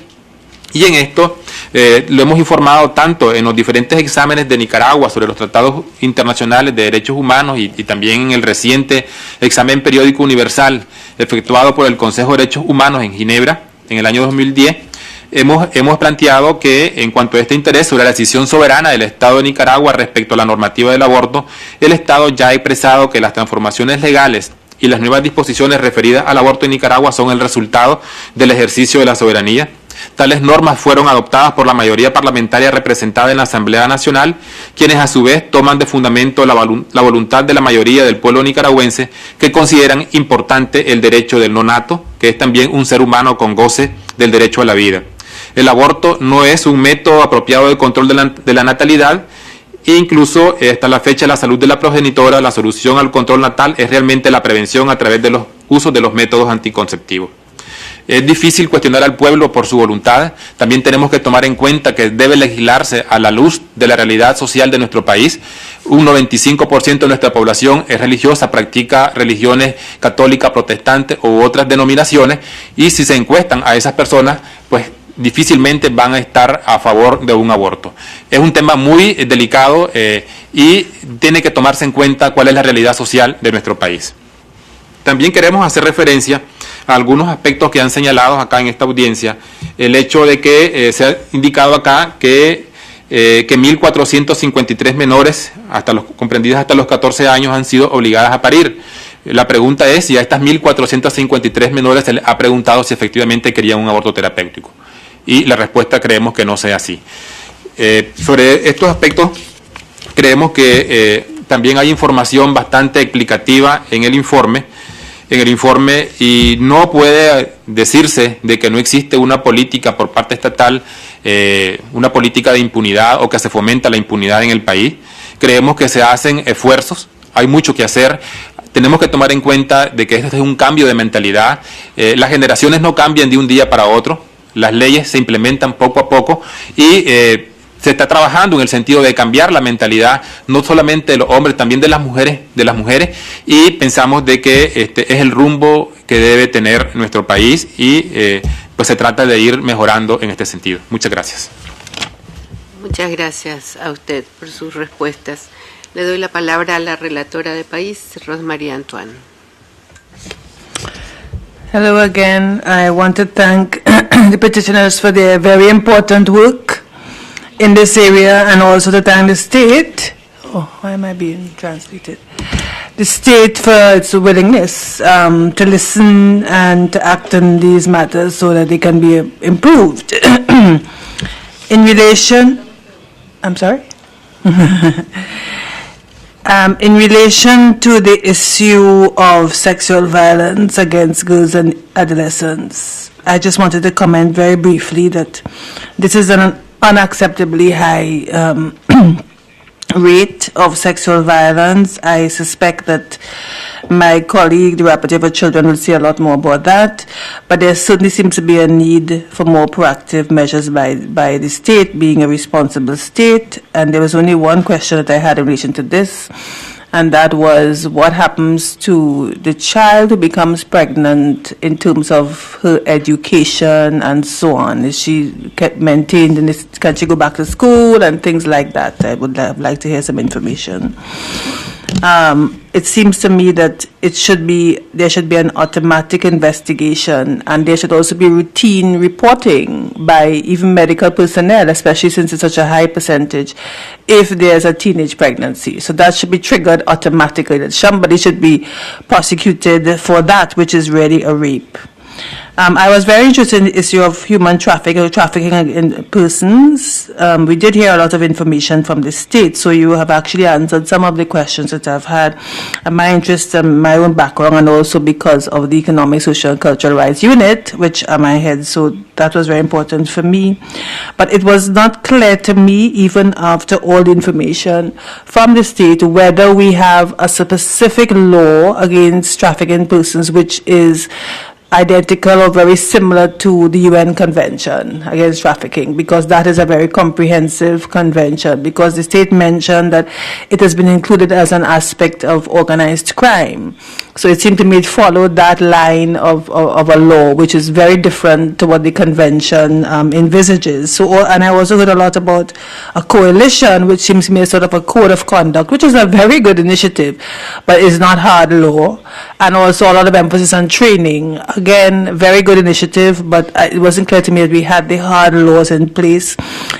y en esto lo hemos informado tanto en los diferentes exámenes de Nicaragua sobre los tratados internacionales de derechos humanos y también en el reciente examen periódico universal efectuado por el Consejo de Derechos Humanos en Ginebra en el año 2010. Hemos planteado que en cuanto a este interés sobre la decisión soberana del Estado de Nicaragua respecto a la normativa del aborto, el Estado ya ha expresado que las transformaciones legales y las nuevas disposiciones referidas al aborto en Nicaragua son el resultado del ejercicio de la soberanía. Tales normas fueron adoptadas por la mayoría parlamentaria representada en la Asamblea Nacional, quienes a su vez toman de fundamento la voluntad de la mayoría del pueblo nicaragüense, que consideran importante el derecho del nonato, que es también un ser humano con goce del derecho a la vida. El aborto no es un método apropiado de control de la natalidad, e incluso hasta la fecha la salud de la progenitora, la solución al control natal es realmente la prevención a través de los usos de los métodos anticonceptivos. Es difícil cuestionar al pueblo por su voluntad. También tenemos que tomar en cuenta que debe legislarse a la luz de la realidad social de nuestro país. Un 95% de nuestra población es religiosa, practica religiones católicas, protestantes u otras denominaciones, y si se encuestan a esas personas, pues difícilmente van a estar a favor de un aborto. Es un tema muy delicado y tiene que tomarse en cuenta cuál es la realidad social de nuestro país. También queremos hacer referencia a algunos aspectos que han señalado acá en esta audiencia. El hecho de que se ha indicado acá que 1.453 menores comprendidas hasta los 14 años han sido obligadas a parir. La pregunta es si a estas 1.453 menores se les ha preguntado si efectivamente querían un aborto terapéutico. Y la respuesta creemos que no sea así. Sobre estos aspectos creemos que también hay información bastante explicativa en el informe, y no puede decirse de que no existe una política por parte estatal, una política de impunidad o que se fomenta la impunidad en el país. Creemos que se hacen esfuerzos, hay mucho que hacer. Tenemos que tomar en cuenta de que este es un cambio de mentalidad. Las generaciones no cambian de un día para otro, las leyes se implementan poco a poco y se está trabajando en el sentido de cambiar la mentalidad, no solamente de los hombres, también de las mujeres, y pensamos de que este es el rumbo que debe tener nuestro país y pues se trata de ir mejorando en este sentido. Muchas gracias. Muchas gracias a usted por sus respuestas. Le doy la palabra a la relatora de país, Rosmarie Antoine. Hello again. I want to thank the petitioners for their very important work in this area, and also to thank the state. Oh, why am I being translated? The state for its willingness to listen and to act on these matters so that they can be improved. In relation, I'm sorry? In relation to the issue of sexual violence against girls and adolescents, I just wanted to comment very briefly that this is an unacceptably high rate of sexual violence. I suspect that my colleague, the Rapporteur for Children, will say a lot more about that, but there certainly seems to be a need for more proactive measures by the state, being a responsible state. And there was only one question that I had in relation to this, and that was what happens to the child who becomes pregnant in terms of her education and so on. Is she kept maintained in this, can she go back to school and things like that? I would like to hear some information. It seems to me that there should be an automatic investigation, and there should also be routine reporting by even medical personnel, especially since it's such a high percentage, if there's a teenage pregnancy. So that should be triggered automatically, that somebody should be prosecuted for that, which is really a rape. I was very interested in the issue of human trafficking in persons. We did hear a lot of information from the state, so you have actually answered some of the questions that I've had. My interest and my own background, and also because of the Economic, Social, and Cultural Rights Unit, which am I head, so that was very important for me. But it was not clear to me, even after all the information from the state, whether we have a specific law against trafficking persons which is identical or very similar to the UN Convention Against Trafficking, because that is a very comprehensive convention, because the state mentioned that it has been included as an aspect of organized crime. So it seemed to me it followed that line of a law, which is very different to what the convention envisages. So, and I also heard a lot about a coalition, which seems to me a sort of a code of conduct, which is a very good initiative, but is not hard law. And also a lot of emphasis on training. Again, very good initiative, but it wasn't clear to me that we had the hard laws in place.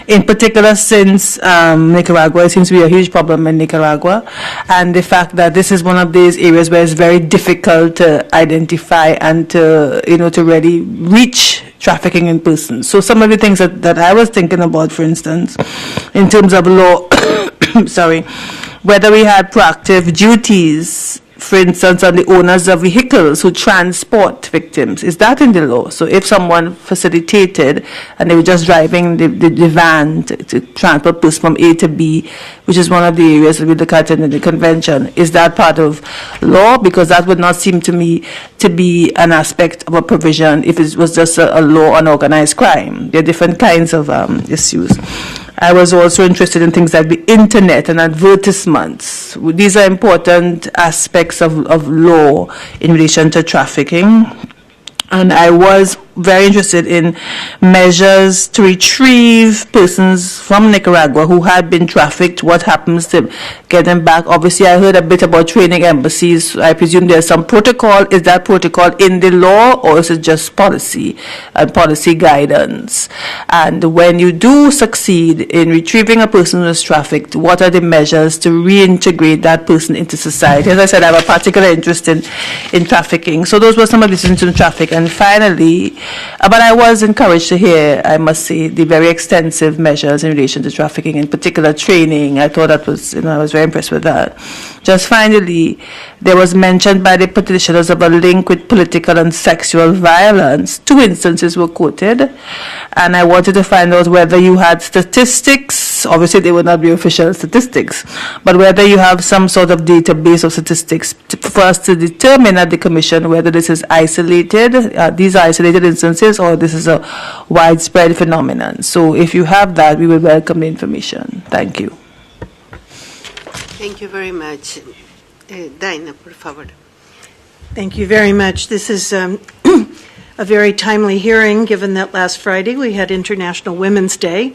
In particular, since Nicaragua, it seems to be a huge problem in Nicaragua, and the fact that this is one of these areas where it's very difficult to identify and to really reach trafficking in persons. So some of the things that I was thinking about, for instance, in terms of law, sorry, whether we had proactive duties, for instance, on the owners of vehicles who transport victims. Is that in the law? So if someone facilitated and they were just driving the van to transport persons from A to B, which is one of the areas that we look at in the convention, is that part of law? Because that would not seem to me to be an aspect of a provision if it was just a law on organized crime. There are different kinds of issues. I was also interested in things like the internet and advertisements. These are important aspects of law in relation to trafficking. And I was very interested in measures to retrieve persons from Nicaragua who had been trafficked. What happens to get them back? Obviously, I heard a bit about training embassies. I presume there's some protocol. Is that protocol in the law, or is it just policy and policy guidance? And when you do succeed in retrieving a person who is trafficked, what are the measures to reintegrate that person into society? As I said, I have a particular interest in trafficking. So those were some of the things in traffic. And finally, but I was encouraged to hear, I must say, the very extensive measures in relation to trafficking, in particular training. I thought that was, I was very impressed with that. Just finally, there was mentioned by the petitioners of a link with political and sexual violence. 2 instances were quoted, and I wanted to find out whether you had statistics. Obviously, they would not be official statistics, but whether you have some sort of database of statistics for us to determine at the Commission whether this is isolated, these are isolated instances, or this is a widespread phenomenon. So if you have that, we will welcome the information. Thank you. Thank you very much. Daina, por favor. Thank you very much. This is a very timely hearing, given that last Friday we had International Women's Day,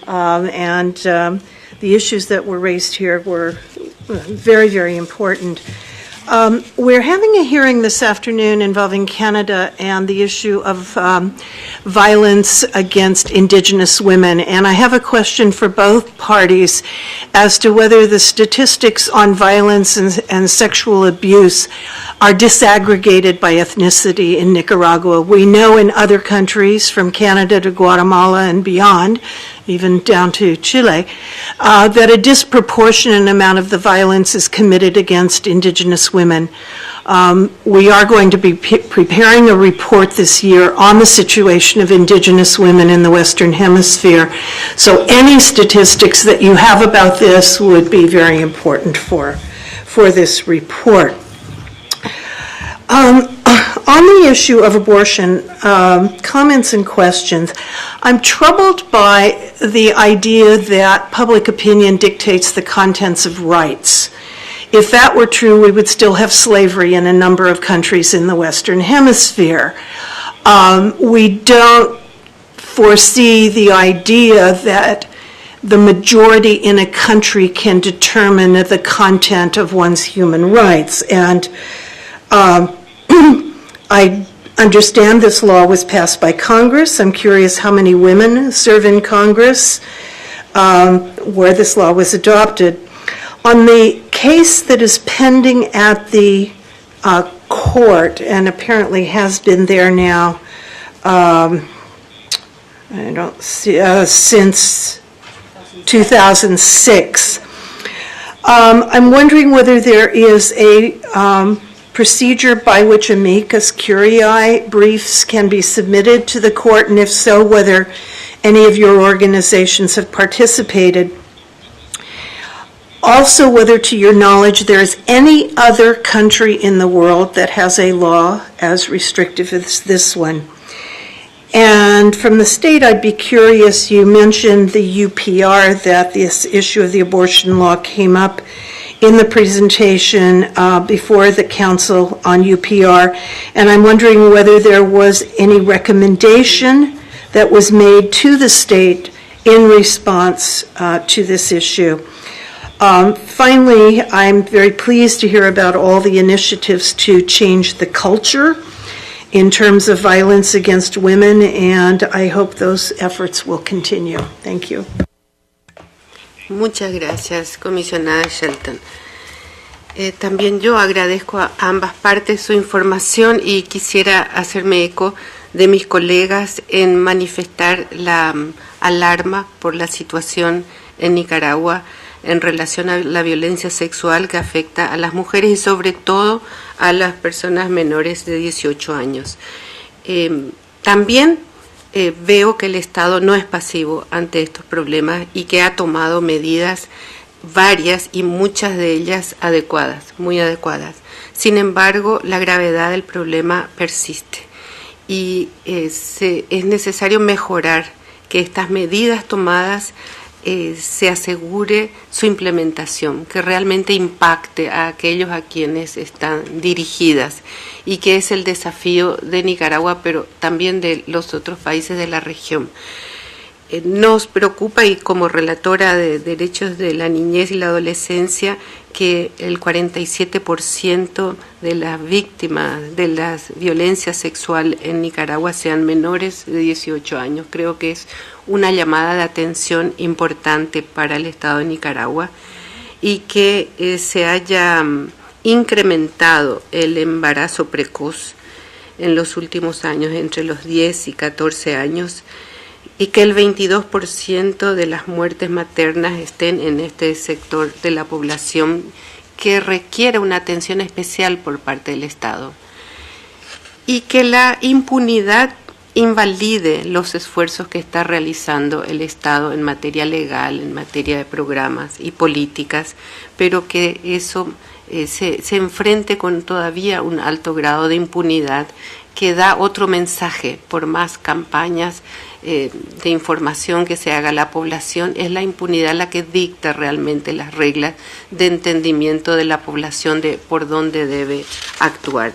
and the issues that were raised here were very, very important. We're having a hearing this afternoon involving Canada and the issue of violence against Indigenous women. And I have a question for both parties as to whether the statistics on violence and sexual abuse are disaggregated by ethnicity in Nicaragua. We know in other countries, from Canada to Guatemala and beyond, even down to Chile, that a disproportionate amount of the violence is committed against Indigenous women. We are going to be preparing a report this year on the situation of Indigenous women in the Western Hemisphere. So any statistics that you have about this would be very important for this report. On the issue of abortion, comments and questions, I'm troubled by the idea that public opinion dictates the contents of rights. If that were true, we would still have slavery in a number of countries in the Western Hemisphere. We don't foresee the idea that the majority in a country can determine the content of one's human rights. And I understand this law was passed by Congress. I'm curious how many women serve in Congress where this law was adopted. On the case that is pending at the court, and apparently has been there now, I don't see, since 2006, I'm wondering whether there is a procedure by which amicus curiae briefs can be submitted to the court, and if so, whether any of your organizations have participated. Also, whether to your knowledge there is any other country in the world that has a law as restrictive as this one. And from the state, I'd be curious, you mentioned the UPR, that this issue of the abortion law came up in the presentation before the council on UPR, and I'm wondering whether there was any recommendation that was made to the state in response to this issue. Finally, I'm very pleased to hear about all the initiatives to change the culture in terms of violence against women, and I hope those efforts will continue. Thank you. Muchas gracias, comisionada Shelton. También yo agradezco a ambas partes su información y quisiera hacerme eco de mis colegas en manifestar la alarma por la situación en Nicaragua en relación a la violencia sexual que afecta a las mujeres y sobre todo a las personas menores de 18 años. También veo que el Estado no es pasivo ante estos problemas y que ha tomado medidas varias y muchas de ellas adecuadas, muy adecuadas. Sin embargo, la gravedad del problema persiste y es necesario mejorar que estas medidas tomadas se asegure su implementación, que realmente impacte a aquellos a quienes están dirigidas y que es el desafío de Nicaragua, pero también de los otros países de la región. Nos preocupa, y como relatora de derechos de la niñez y la adolescencia, que el 47% de las víctimas de la violencia sexual en Nicaragua sean menores de 18 años. Creo que es una llamada de atención importante para el Estado de Nicaragua y que se haya incrementado el embarazo precoz en los últimos años, entre los 10 y 14 años, y que el 22% de las muertes maternas estén en este sector de la población que requiere una atención especial por parte del Estado, y que la impunidad invalide los esfuerzos que está realizando el Estado en materia legal, en materia de programas y políticas, pero que eso se enfrente con todavía un alto grado de impunidad que da otro mensaje. Por más campañas de información que se haga a la población, es la impunidad la que dicta realmente las reglas de entendimiento de la población de por dónde debe actuar.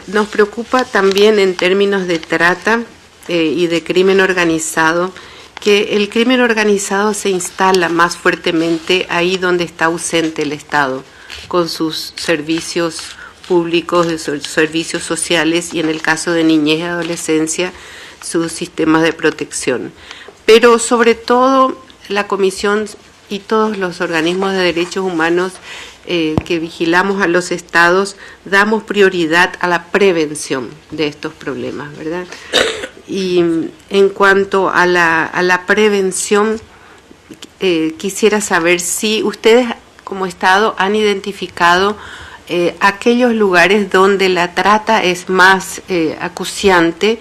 Nos preocupa también en términos de trata y de crimen organizado que el crimen organizado se instala más fuertemente ahí donde está ausente el Estado, con sus servicios públicos, sus servicios sociales y en el caso de niñez y adolescencia, sus sistemas de protección. Pero sobre todo la Comisión y todos los organismos de derechos humanos que vigilamos a los estados, damos prioridad a la prevención de estos problemas, ¿verdad? Y en cuanto a la prevención, quisiera saber si ustedes como Estado han identificado aquellos lugares donde la trata es más acuciante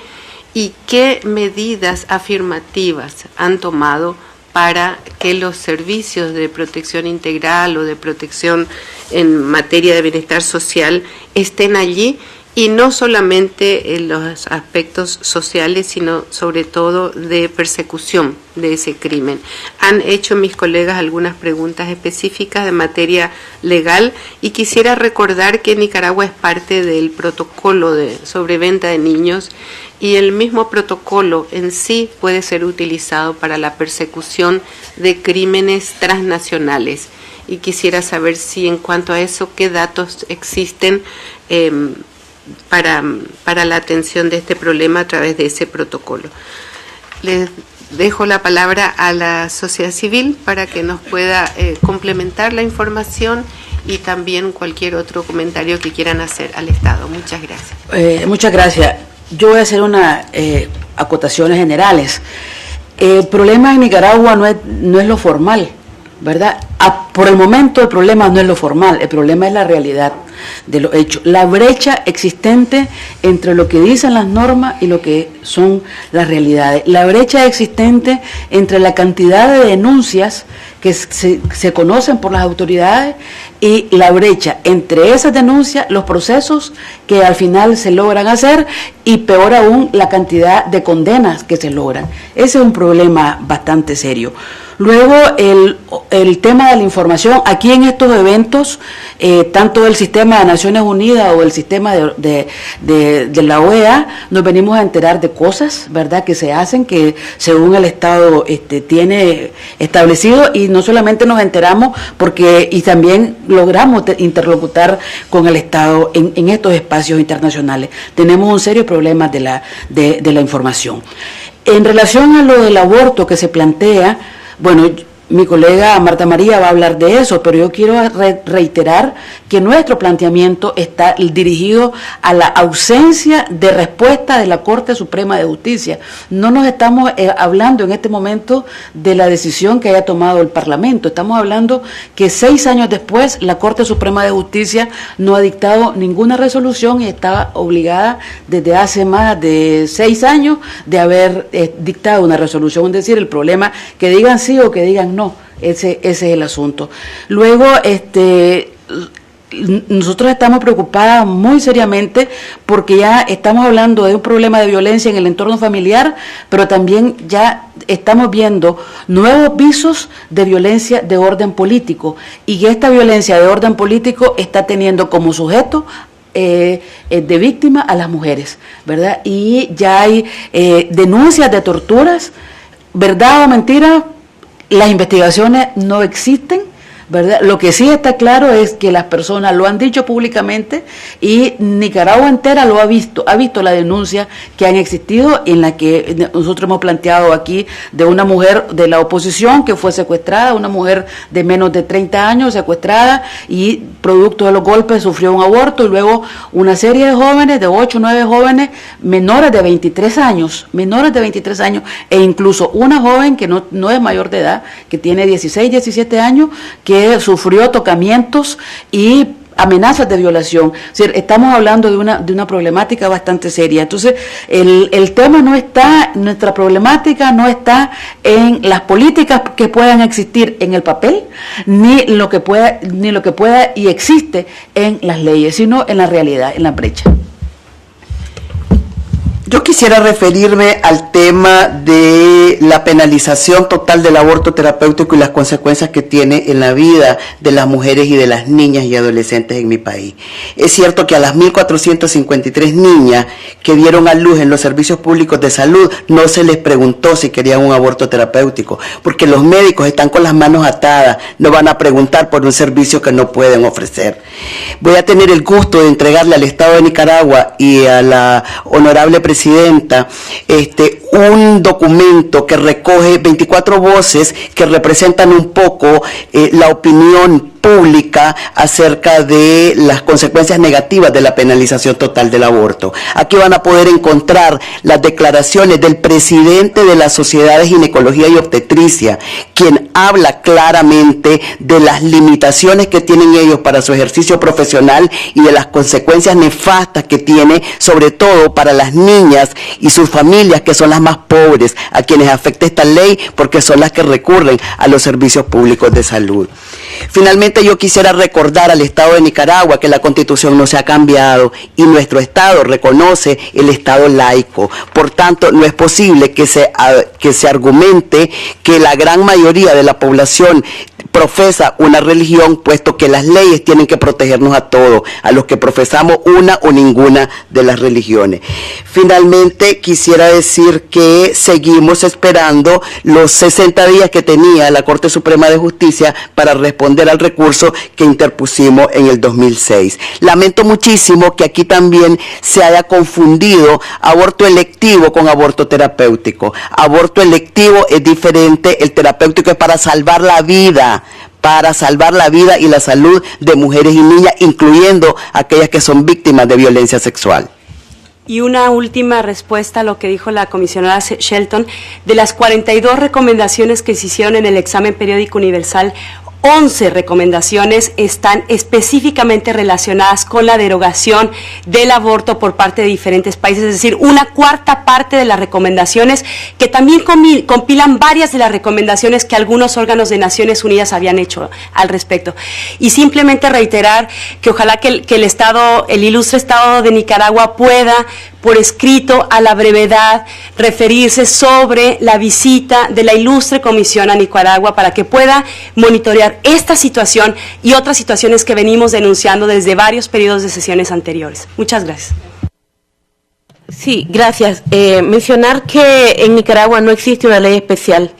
y qué medidas afirmativas han tomado para que los servicios de protección integral o de protección en materia de bienestar social estén allí, y no solamente en los aspectos sociales, sino sobre todo de persecución de ese crimen. Han hecho mis colegas algunas preguntas específicas de materia legal y quisiera recordar que Nicaragua es parte del protocolo sobre venta de niños, y el mismo protocolo en sí puede ser utilizado para la persecución de crímenes transnacionales. Y quisiera saber si en cuanto a eso, qué datos existen para la atención de este problema a través de ese protocolo. Les dejo la palabra a la sociedad civil para que nos pueda complementar la información y también cualquier otro comentario que quieran hacer al Estado. Muchas gracias. Muchas gracias. Yo voy a hacer unas acotaciones generales. El problema en Nicaragua no es lo formal, ¿verdad? Por el momento el problema no es lo formal, el problema es la realidad de los hechos, la brecha existente entre lo que dicen las normas y lo que son las realidades, la brecha existente entre la cantidad de denuncias que se conocen por las autoridades y la brecha entre esas denuncias, los procesos que al final se logran hacer y peor aún la cantidad de condenas que se logran. Ese es un problema bastante serio. Luego, el tema de la información, aquí en estos eventos, tanto del sistema de Naciones Unidas o el sistema de la OEA, nos venimos a enterar de cosas, ¿verdad?, que se hacen, que según el Estado tiene establecido, y no solamente nos enteramos, y también logramos interlocutar con el Estado en estos espacios internacionales. Tenemos un serio problema de la información. En relación a lo del aborto que se plantea, bueno, mi colega Marta María va a hablar de eso, pero yo quiero reiterar que nuestro planteamiento está dirigido a la ausencia de respuesta de la Corte Suprema de Justicia. No nos estamos hablando en este momento de la decisión que haya tomado el Parlamento, estamos hablando que 6 años después la Corte Suprema de Justicia no ha dictado ninguna resolución y estaba obligada desde hace más de 6 años de haber dictado una resolución. Es decir, el problema, que digan sí o que digan no, ese es el asunto. Luego, nosotros estamos preocupadas muy seriamente porque ya estamos hablando de un problema de violencia en el entorno familiar, pero también ya estamos viendo nuevos visos de violencia de orden político, y que esta violencia de orden político está teniendo como sujeto de víctima a las mujeres, ¿verdad? Y ya hay denuncias de torturas, ¿verdad o mentira? Las investigaciones no existen, ¿verdad? Lo que sí está claro es que las personas lo han dicho públicamente y Nicaragua entera lo ha visto la denuncia que han existido, en la que nosotros hemos planteado aquí de una mujer de la oposición que fue secuestrada, una mujer de menos de 30 años secuestrada y producto de los golpes sufrió un aborto, y luego una serie de jóvenes, de 8 o 9 jóvenes menores de 23 años, e incluso una joven que no es mayor de edad, que tiene 16, 17 años, que sufrió tocamientos y amenazas de violación. Es decir, estamos hablando de una problemática bastante seria. Entonces, el tema no está, nuestra problemática no está en las políticas que puedan existir en el papel, ni lo que pueda y existe en las leyes, sino en la realidad, en la brecha. Yo quisiera referirme al tema de la penalización total del aborto terapéutico y las consecuencias que tiene en la vida de las mujeres y de las niñas y adolescentes en mi país. Es cierto que a las 1.453 niñas que dieron a luz en los servicios públicos de salud no se les preguntó si querían un aborto terapéutico, porque los médicos están con las manos atadas, no van a preguntar por un servicio que no pueden ofrecer. Voy a tener el gusto de entregarle al Estado de Nicaragua y a la honorable presidenta un documento que recoge 24 voces que representan un poco la opinión pública acerca de las consecuencias negativas de la penalización total del aborto. Aquí van a poder encontrar las declaraciones del presidente de la Sociedad de Ginecología y Obstetricia, quien habla claramente de las limitaciones que tienen ellos para su ejercicio profesional y de las consecuencias nefastas que tiene, sobre todo para las niñas y sus familias, que son las más pobres, a quienes afecta esta ley, porque son las que recurren a los servicios públicos de salud. Finalmente, yo quisiera recordar al Estado de Nicaragua que la Constitución no se ha cambiado y nuestro Estado reconoce el Estado laico. Por tanto, no es posible que se argumente que la gran mayoría de la población profesa una religión, puesto que las leyes tienen que protegernos a todos, a los que profesamos una o ninguna de las religiones. Finalmente, quisiera decir que seguimos esperando los 60 días que tenía la Corte Suprema de Justicia para responder al recurso que interpusimos en el 2006. Lamento muchísimo que aquí también se haya confundido aborto electivo con aborto terapéutico. Aborto electivo es diferente, el terapéutico es para salvar la vida y la salud de mujeres y niñas, incluyendo aquellas que son víctimas de violencia sexual. Y una última respuesta a lo que dijo la comisionada Shelton. De las 42 recomendaciones que se hicieron en el examen periódico universal, 11 recomendaciones están específicamente relacionadas con la derogación del aborto por parte de diferentes países, es decir, una cuarta parte de las recomendaciones, que también compilan varias de las recomendaciones que algunos órganos de Naciones Unidas habían hecho al respecto. Y simplemente reiterar que ojalá que el ilustre Estado de Nicaragua pueda, por escrito, a la brevedad, referirse sobre la visita de la ilustre comisión a Nicaragua para que pueda monitorear esta situación y otras situaciones que venimos denunciando desde varios periodos de sesiones anteriores. Muchas gracias. Sí, gracias. Mencionar que en Nicaragua no existe una ley especial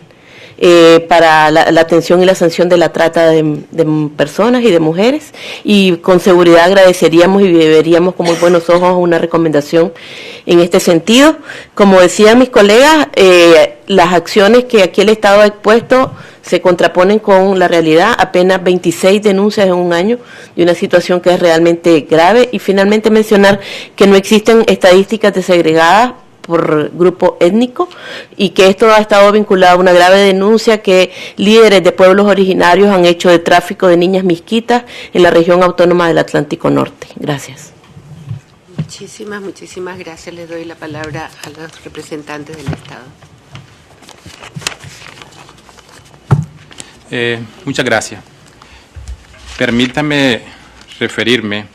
para la atención y la sanción de la trata de personas y de mujeres, y con seguridad agradeceríamos y veríamos con muy buenos ojos una recomendación en este sentido. Como decían mis colegas, las acciones que aquí el Estado ha expuesto se contraponen con la realidad, apenas 26 denuncias en un año de una situación que es realmente grave. Y finalmente mencionar que no existen estadísticas desagregadas por grupo étnico y que esto ha estado vinculado a una grave denuncia que líderes de pueblos originarios han hecho de tráfico de niñas misquitas en la región autónoma del Atlántico Norte. Gracias. Muchísimas gracias. Le doy la palabra a los representantes del Estado. Muchas gracias. Permítame referirme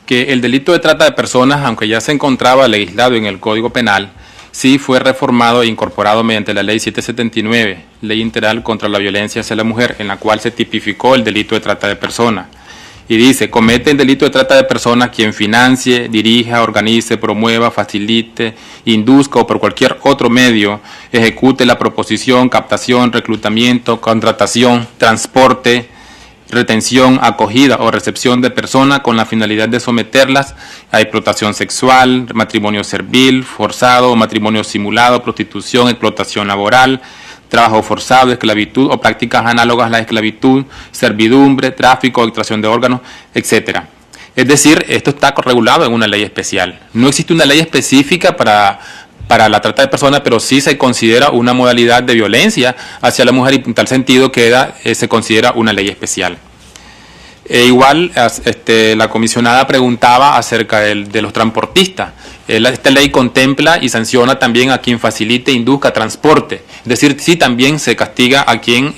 que el delito de trata de personas, aunque ya se encontraba legislado en el Código Penal, sí fue reformado e incorporado mediante la Ley 779, Ley Integral contra la Violencia hacia la Mujer, en la cual se tipificó el delito de trata de personas. Y dice: comete el delito de trata de personas quien financie, dirija, organice, promueva, facilite, induzca o por cualquier otro medio ejecute la proposición, captación, reclutamiento, contratación, transporte, retención, acogida o recepción de personas con la finalidad de someterlas a explotación sexual, matrimonio servil, forzado, matrimonio simulado, prostitución, explotación laboral, trabajo forzado, esclavitud o prácticas análogas a la esclavitud, servidumbre, tráfico, extracción de órganos, etc. Es decir, esto está regulado en una ley especial. No existe una ley específica para la trata de personas, pero sí se considera una modalidad de violencia hacia la mujer y en tal sentido se considera una ley especial. Igual, la comisionada preguntaba acerca de los transportistas. Esta ley contempla y sanciona también a quien facilite, induzca, transporte. Es decir, sí también se castiga a quien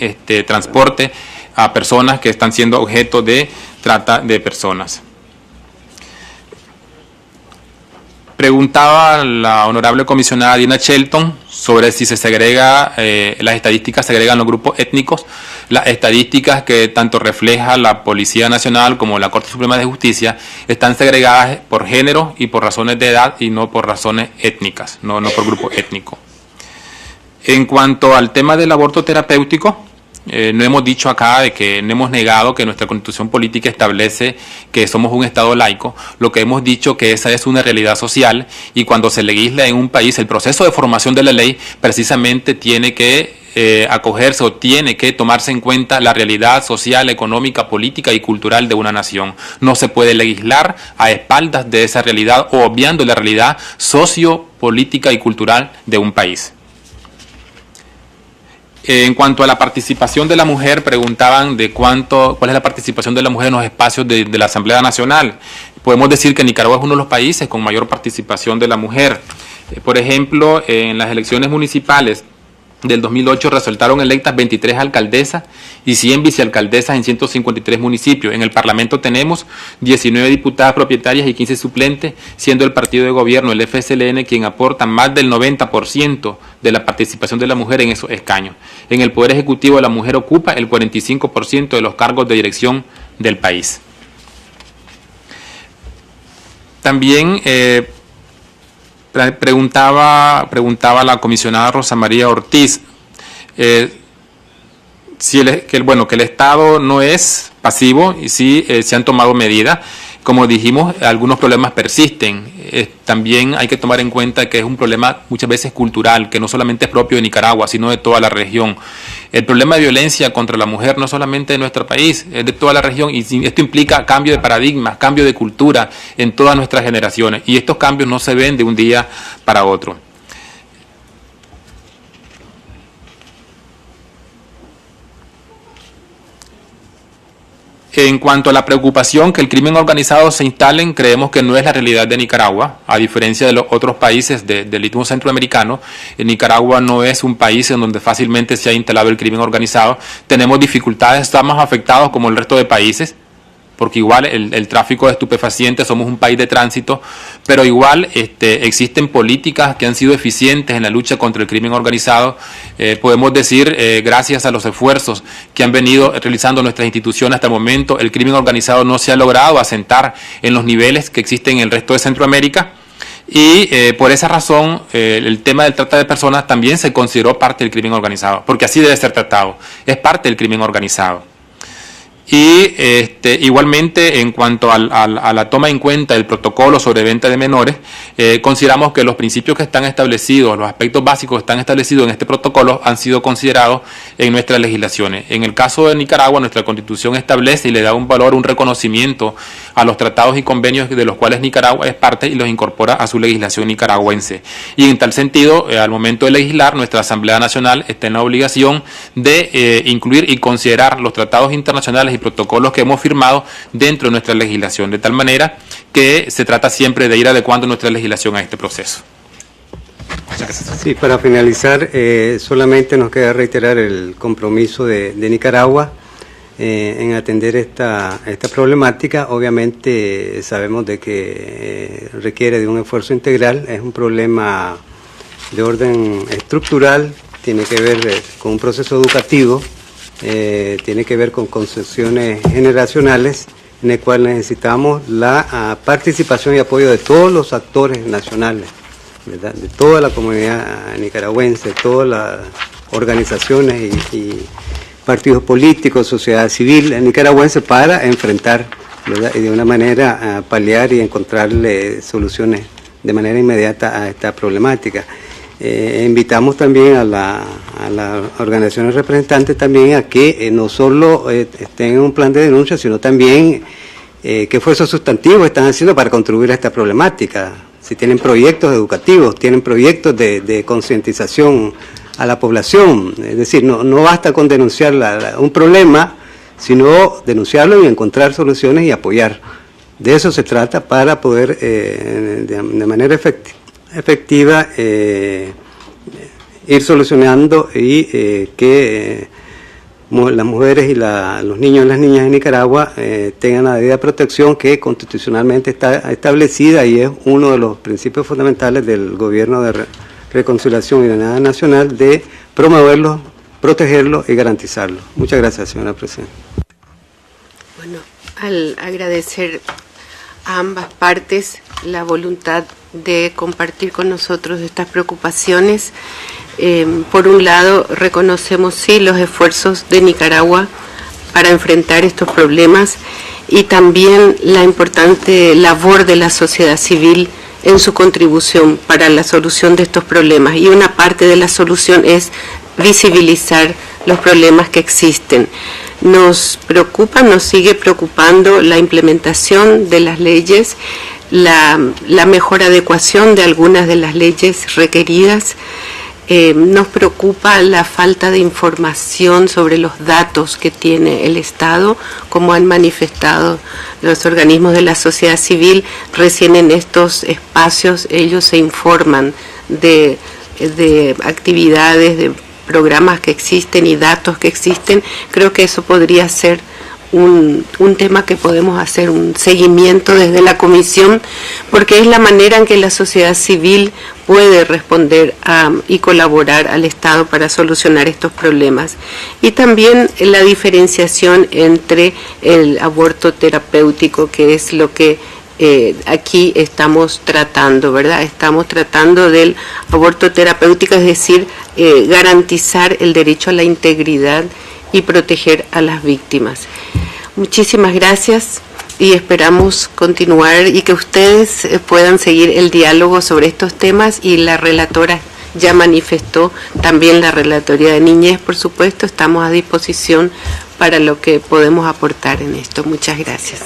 transporte a personas que están siendo objeto de trata de personas. Preguntaba la honorable comisionada Dina Shelton sobre si se segrega, las estadísticas segregan los grupos étnicos. Las estadísticas que tanto refleja la Policía Nacional como la Corte Suprema de Justicia están segregadas por género y por razones de edad y no por razones étnicas, no por grupo étnico. En cuanto al tema del aborto terapéutico, no hemos dicho acá de que no hemos negado que nuestra Constitución política establece que somos un Estado laico. Lo que hemos dicho que esa es una realidad social y cuando se legisla en un país, el proceso de formación de la ley precisamente tiene que acogerse o tiene que tomarse en cuenta la realidad social, económica, política y cultural de una nación. No se puede legislar a espaldas de esa realidad o obviando la realidad sociopolítica y cultural de un país. En cuanto a la participación de la mujer, preguntaban de cuál es la participación de la mujer en los espacios de la Asamblea Nacional. Podemos decir que Nicaragua es uno de los países con mayor participación de la mujer. Por ejemplo, en las elecciones municipales del 2008 resultaron electas 23 alcaldesas y 100 vicealcaldesas en 153 municipios. En el Parlamento tenemos 19 diputadas propietarias y 15 suplentes, siendo el partido de gobierno, el FSLN, quien aporta más del 90% de la participación de la mujer en esos escaños. En el Poder Ejecutivo la mujer ocupa el 45% de los cargos de dirección del país. También preguntaba la comisionada Rosa María Ortiz que el Estado no es pasivo y sí se han tomado medidas. Como dijimos, algunos problemas persisten. También hay que tomar en cuenta que es un problema muchas veces cultural, que no solamente es propio de Nicaragua, sino de toda la región. El problema de violencia contra la mujer no solamente de nuestro país, es de toda la región, y esto implica cambio de paradigmas, cambio de cultura en todas nuestras generaciones, y estos cambios no se ven de un día para otro. En cuanto a la preocupación que el crimen organizado se instale, creemos que no es la realidad de Nicaragua, a diferencia de los otros países del istmo centroamericano. Nicaragua no es un país en donde fácilmente se ha instalado el crimen organizado. Tenemos dificultades, estamos afectados como el resto de países, porque igual el tráfico de estupefacientes, somos un país de tránsito, pero igual existen políticas que han sido eficientes en la lucha contra el crimen organizado. Podemos decir, gracias a los esfuerzos que han venido realizando nuestras instituciones hasta el momento, el crimen organizado no se ha logrado asentar en los niveles que existen en el resto de Centroamérica. Y por esa razón el tema del trata de personas también se consideró parte del crimen organizado, porque así debe ser tratado, es parte del crimen organizado. Y igualmente en cuanto a la toma en cuenta del protocolo sobre venta de menores, consideramos que los principios que están establecidos, los aspectos básicos que están establecidos en este protocolo han sido considerados en nuestras legislaciones. En el caso de Nicaragua, nuestra Constitución establece y le da un valor, un reconocimiento a los tratados y convenios de los cuales Nicaragua es parte y los incorpora a su legislación nicaragüense. Y en tal sentido, al momento de legislar, nuestra Asamblea Nacional está en la obligación de incluir y considerar los tratados internacionales y protocolos que hemos firmado dentro de nuestra legislación, de tal manera que se trata siempre de ir adecuando nuestra legislación a este proceso. Sí, para finalizar, solamente nos queda reiterar el compromiso de Nicaragua en atender esta problemática. Obviamente sabemos de que requiere de un esfuerzo integral, es un problema de orden estructural, tiene que ver con un proceso educativo, tiene que ver con concepciones generacionales en el cual necesitamos la participación y apoyo de todos los actores nacionales, ¿verdad? De toda la comunidad nicaragüense, de todas las organizaciones y partidos políticos, sociedad civil nicaragüense para enfrentar, ¿verdad? Y de una manera paliar y encontrarle soluciones de manera inmediata a esta problemática. Invitamos también a las organizaciones representantes también a que no solo estén en un plan de denuncia, sino también qué esfuerzos sustantivos están haciendo para contribuir a esta problemática. Si tienen proyectos educativos, tienen proyectos de concientización a la población. Es decir, no basta con denunciar un problema, sino denunciarlo y encontrar soluciones y apoyar. De eso se trata para poder de manera efectiva ir solucionando y que las mujeres y los niños y las niñas en Nicaragua tengan la debida protección que constitucionalmente está establecida y es uno de los principios fundamentales del Gobierno de Reconciliación y Unidad Nacional de promoverlos, protegerlos y garantizarlos. Muchas gracias, señora Presidenta. Bueno, al agradecer a ambas partes la voluntad de compartir con nosotros estas preocupaciones, por un lado reconocemos sí los esfuerzos de Nicaragua para enfrentar estos problemas y también la importante labor de la sociedad civil en su contribución para la solución de estos problemas. Y una parte de la solución es visibilizar los problemas que existen. Nos preocupa, nos sigue preocupando la implementación de las leyes, la mejor adecuación de algunas de las leyes requeridas. Nos preocupa la falta de información sobre los datos que tiene el Estado, como han manifestado los organismos de la sociedad civil. Recién en estos espacios ellos se informan de actividades, de programas que existen y datos que existen. Creo que eso podría ser un tema que podemos hacer un seguimiento desde la Comisión, porque es la manera en que la sociedad civil puede responder y colaborar al Estado para solucionar estos problemas. Y también la diferenciación entre el aborto terapéutico, que es lo que aquí estamos tratando, ¿verdad? Estamos tratando del aborto terapéutico, es decir, garantizar el derecho a la integridad y proteger a las víctimas. Muchísimas gracias y esperamos continuar y que ustedes puedan seguir el diálogo sobre estos temas, y la relatora ya manifestó, también la Relatoría de Niñez, por supuesto, estamos a disposición para lo que podemos aportar en esto. Muchas gracias.